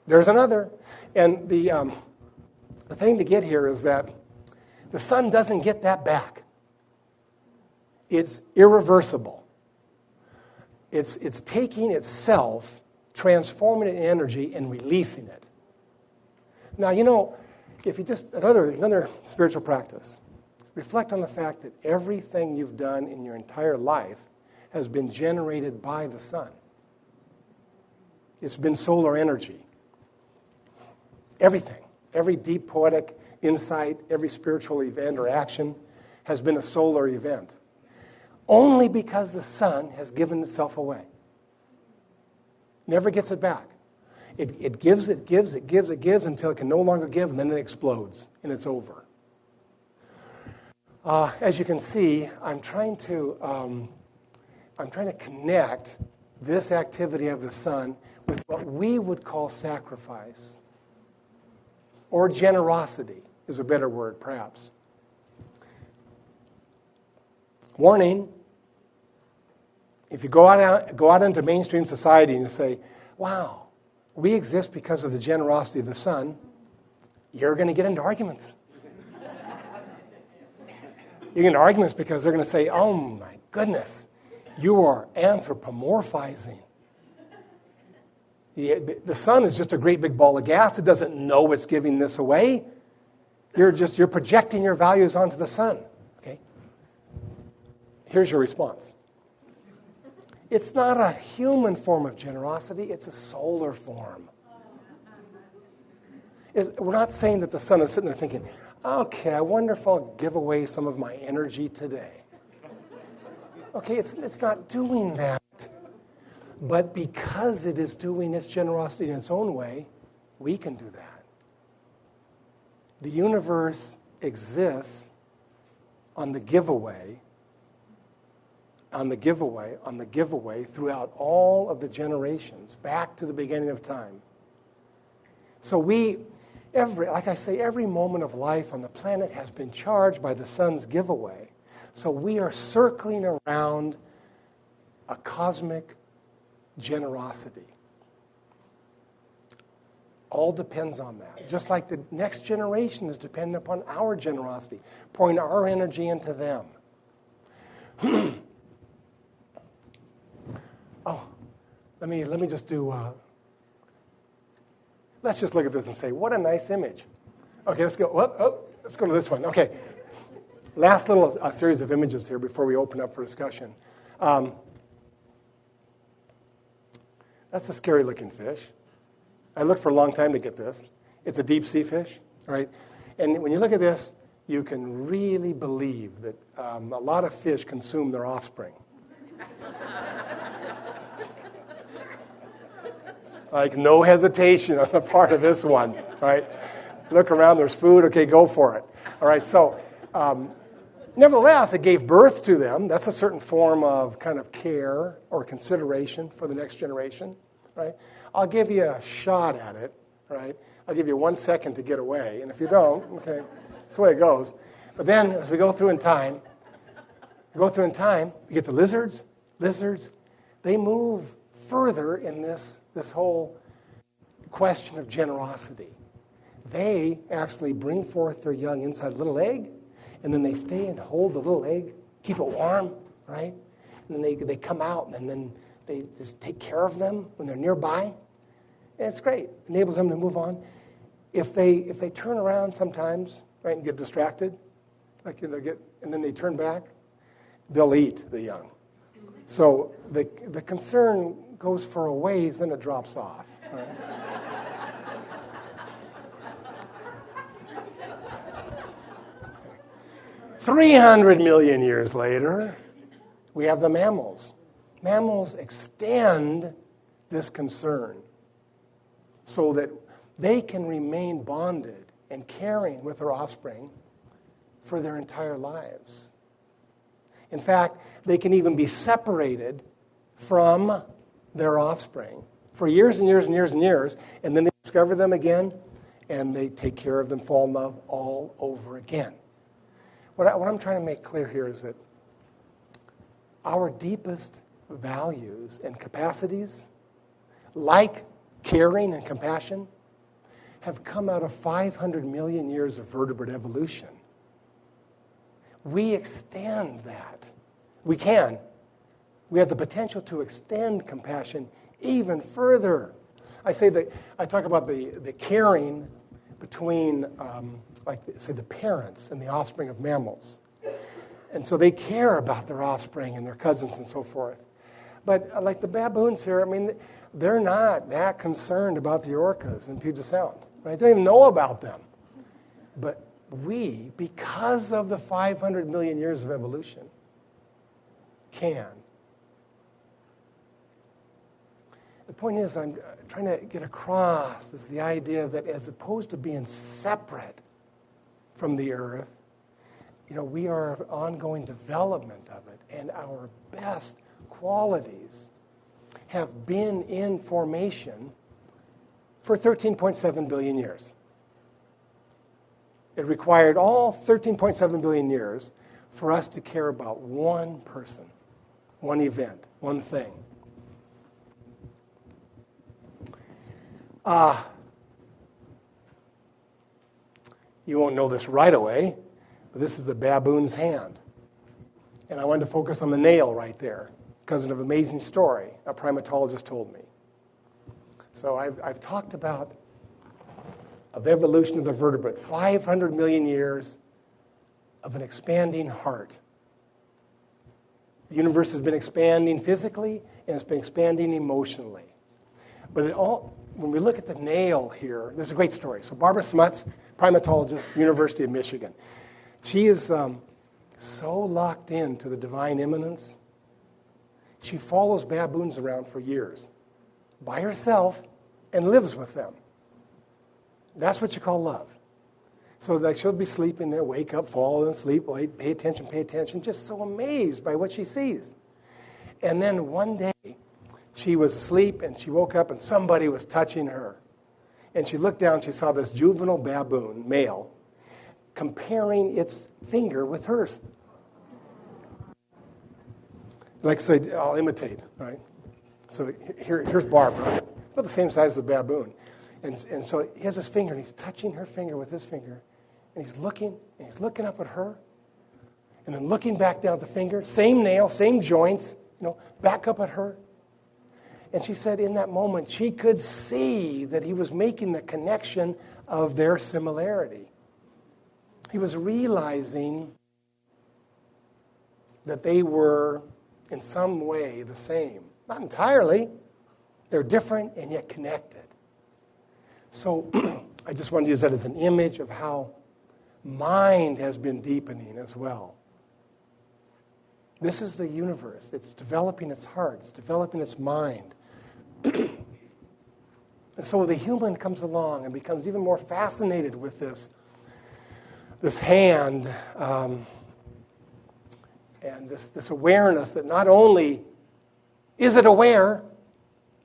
There's another. And the thing to get here is that the sun doesn't get that back. It's irreversible. It's taking itself, transforming it in energy, and releasing it. Now, if you just, another spiritual practice, reflect on the fact that everything you've done in your entire life has been generated by the sun. It's been solar energy. Everything, every deep poetic insight, every spiritual event or action has been a solar event. Only because the sun has given itself away. Never gets it back. It gives until it can no longer give, and then it explodes, and it's over. As you can see, I'm trying to connect this activity of the sun with what we would call sacrifice, or generosity is a better word, perhaps. Warning. If you go out into mainstream society and you say, wow, we exist because of the generosity of the sun, you're going to get into arguments. You're going to arguments because they're going to say, oh my goodness, you are anthropomorphizing. The sun is just a great big ball of gas. It doesn't know it's giving this away. You're projecting your values onto the sun. Okay? Here's your response. It's not a human form of generosity, it's a solar form. We're not saying that the sun is sitting there thinking, okay, I wonder if I'll give away some of my energy today. Okay, it's not doing that. But because it is doing its generosity in its own way, we can do that. The universe exists on the giveaway throughout all of the generations, back to the beginning of time. So every moment of life on the planet has been charged by the sun's giveaway. So we are circling around a cosmic generosity. All depends on that. Just like the next generation is dependent upon our generosity, pouring our energy into them. Let me just do let's just look at this and say, what a nice image. Okay, let's go. Let's go to this one. Okay, last little series of images here before we open up for discussion. That's a scary-looking fish. I looked for a long time to get this. It's a deep-sea fish, right? And when you look at this, you can really believe that a lot of fish consume their offspring. Like no hesitation on the part of this one, right? Look around, there's food, okay, go for it. All right, so nevertheless, it gave birth to them. That's a certain form of kind of care or consideration for the next generation, right? I'll give you a shot at it, right? I'll give you 1 second to get away, and if you don't, okay, that's the way it goes. But then, as we go through in time, we get the lizards. Lizards, they move further in this whole question of generosity. They actually bring forth their young inside a little egg, and then they stay and hold the little egg, keep it warm, right? And then they come out, and then they just take care of them when they're nearby. And it's great. It enables them to move on. If they turn around sometimes, right, and get distracted, and then they turn back, they'll eat the young. So the concern goes for a ways, then it drops off. Right? 300 million years later, we have the mammals. Mammals extend this concern so that they can remain bonded and caring with their offspring for their entire lives. In fact, they can even be separated from their offspring for years and years and years and years, and then they discover them again, and they take care of them, fall in love all over again. What I'm trying to make clear here is that our deepest values and capacities, like caring and compassion, have come out of 500 million years of vertebrate evolution. We extend that. We can. We have the potential to extend compassion even further. I talk about the caring between, the parents and the offspring of mammals. And so they care about their offspring and their cousins and so forth. But like the baboons here, they're not that concerned about the orcas in Puget Sound. Right? They don't even know about them. But we, because of the 500 million years of evolution, can. The point is, I'm trying to get across is the idea that as opposed to being separate from the earth, we are an ongoing development of it, and our best qualities have been in formation for 13.7 billion years. It required all 13.7 billion years for us to care about one person, one event, one thing. You won't know this right away, but this is a baboon's hand. And I wanted to focus on the nail right there because of an amazing story a primatologist told me. So I've talked about of evolution of the vertebrate, 500 million years of an expanding heart. The universe has been expanding physically, and it's been expanding emotionally. But when we look at the nail here, there's a great story. So Barbara Smuts, primatologist, University of Michigan. She is so locked into the divine immanence. She follows baboons around for years by herself and lives with them. That's what you call love. So she'll be sleeping there, wake up, fall asleep, wait, pay attention, just so amazed by what she sees. And then one day, she was asleep, and she woke up, and somebody was touching her. And she looked down, she saw this juvenile baboon, male, comparing its finger with hers. So I'll imitate, right? So here's Barbara, about the same size as a baboon. And so he has his finger, and he's touching her finger with his finger. And he's looking up at her, and then looking back down at the finger, same nail, same joints, back up at her. And she said in that moment, she could see that he was making the connection of their similarity. He was realizing that they were in some way the same. Not entirely. They're different and yet connected. So I just wanted to use that as an image of how mind has been deepening as well. This is the universe. It's developing its heart. It's developing its mind. And so the human comes along and becomes even more fascinated with this hand and this awareness that not only is it aware,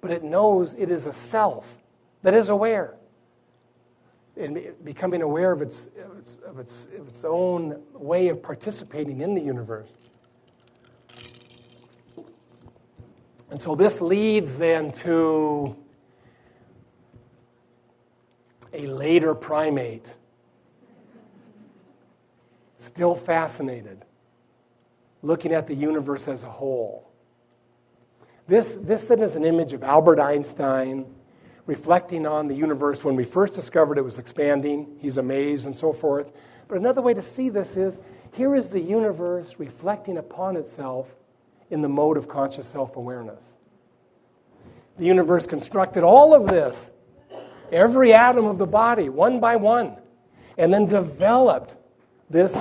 but it knows it is a self that is aware. And becoming aware of its own way of participating in the universe. And so this leads then to a later primate, still fascinated, looking at the universe as a whole. This then is an image of Albert Einstein reflecting on the universe when we first discovered it was expanding. He's amazed and so forth. But another way to see this is, here is the universe reflecting upon itself in the mode of conscious self-awareness. The universe constructed all of this, every atom of the body, one by one, and then developed this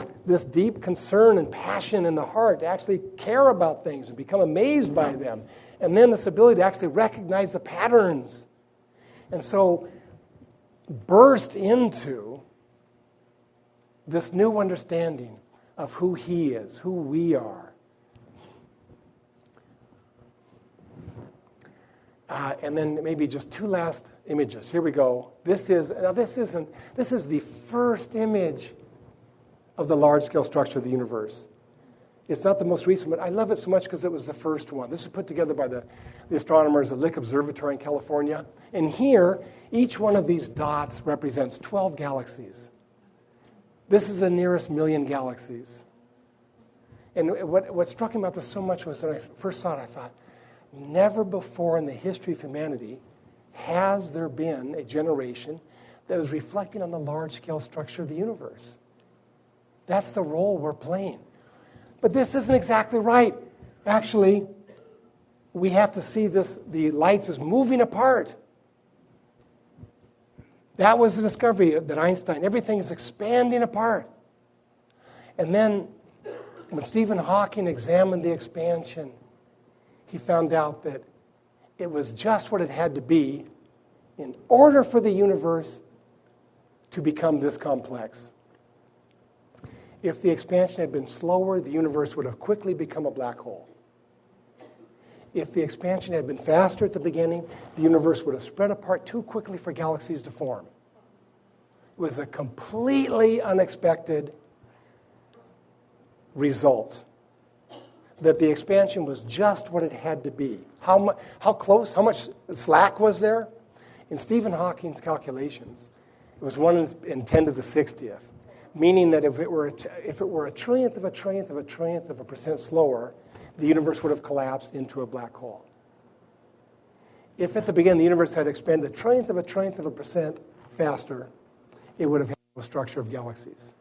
deep concern and passion in the heart to actually care about things and become amazed by them. And then this ability to actually recognize the patterns. And so burst into this new understanding of who he is, who we are. And then maybe just two last images. Here we go. This is the first image of the large-scale structure of the universe. It's not the most recent, but I love it so much because it was the first one. This was put together by the astronomers at Lick Observatory in California. And here, each one of these dots represents 12 galaxies. This is the nearest million galaxies. And what struck me about this so much was when I first saw it, I thought, never before in the history of humanity has there been a generation that was reflecting on the large-scale structure of the universe. That's the role we're playing. But this isn't exactly right. Actually, we have to see the lights as moving apart. That was the discovery that Einstein, everything is expanding apart. And then when Stephen Hawking examined the expansion, he found out that it was just what it had to be in order for the universe to become this complex. If the expansion had been slower, the universe would have quickly become a black hole. If the expansion had been faster at the beginning, the universe would have spread apart too quickly for galaxies to form. It was a completely unexpected result. That the expansion was just what it had to be. How much slack was there? In Stephen Hawking's calculations, it was 1 in 10 to the 60th. Meaning that if it were a trillionth of a trillionth of a trillionth of a percent slower, the universe would have collapsed into a black hole. If at the beginning the universe had expanded a trillionth of a percent faster, it would have had a structure of galaxies.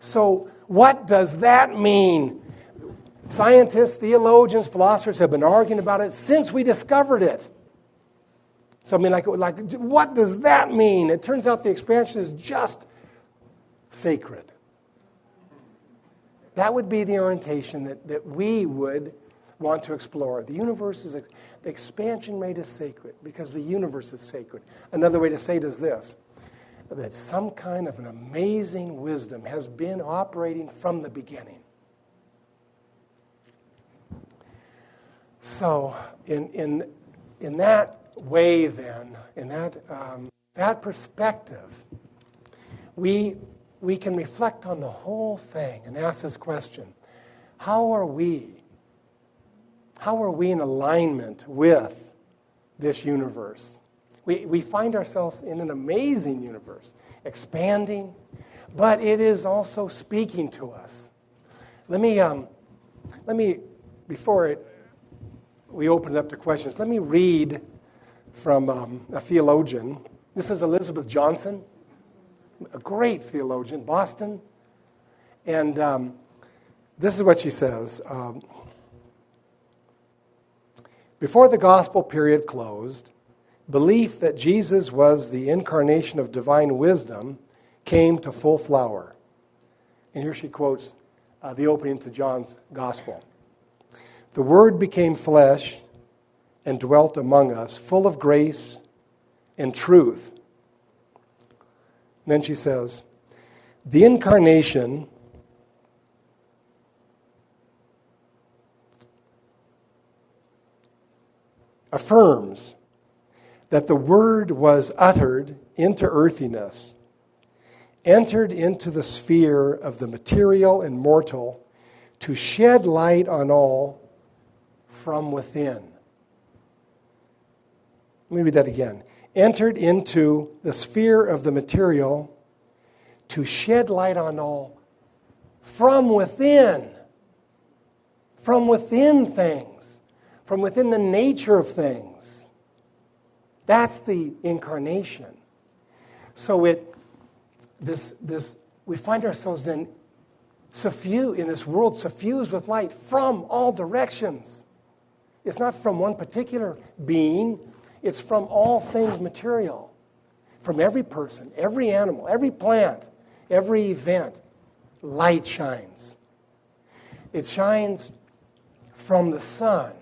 So what does that mean? Scientists, theologians, philosophers have been arguing about it since we discovered it. Something like, what does that mean? It turns out the expansion is just sacred. That would be the orientation that we would want to explore. The universe is, the expansion rate is sacred because the universe is sacred. Another way to say it is this, that some kind of an amazing wisdom has been operating from the beginning. So in that way then, in that perspective, we can reflect on the whole thing and ask this question: how are we in alignment with this universe? We find ourselves in an amazing universe, expanding, but it is also speaking to us. Let me before we open it up to questions. Let me read from a theologian. This is Elizabeth Johnson, a great theologian, Boston. And this is what she says. Before the gospel period closed, belief that Jesus was the incarnation of divine wisdom came to full flower. And here she quotes the opening to John's gospel. The Word became flesh and dwelt among us, full of grace and truth. And then she says, the incarnation affirms that the Word was uttered into earthiness, entered into the sphere of the material and mortal to shed light on all from within. Let me read that again. Entered into the sphere of the material to shed light on all from within. From within things. From within the nature of things. That's the incarnation. So we find ourselves then in this world suffused with light from all directions. It's not from one particular being. It's from all things material. From every person, every animal, every plant, every event. Light shines. It shines from the sun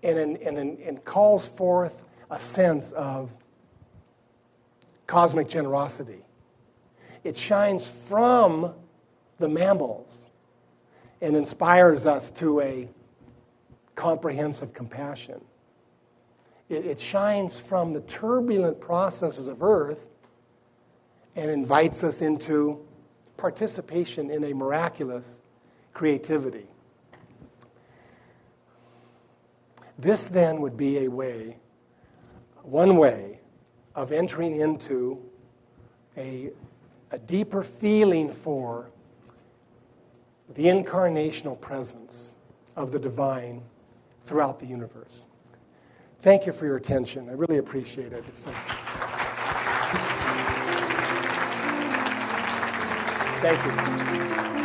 and calls forth a sense of cosmic generosity. It shines from the mammals and inspires us to a comprehensive compassion. It shines from the turbulent processes of earth and invites us into participation in a miraculous creativity. This then would be one way of entering into a deeper feeling for the incarnational presence of the divine throughout the universe. Thank you for your attention. I really appreciate it. Thank you.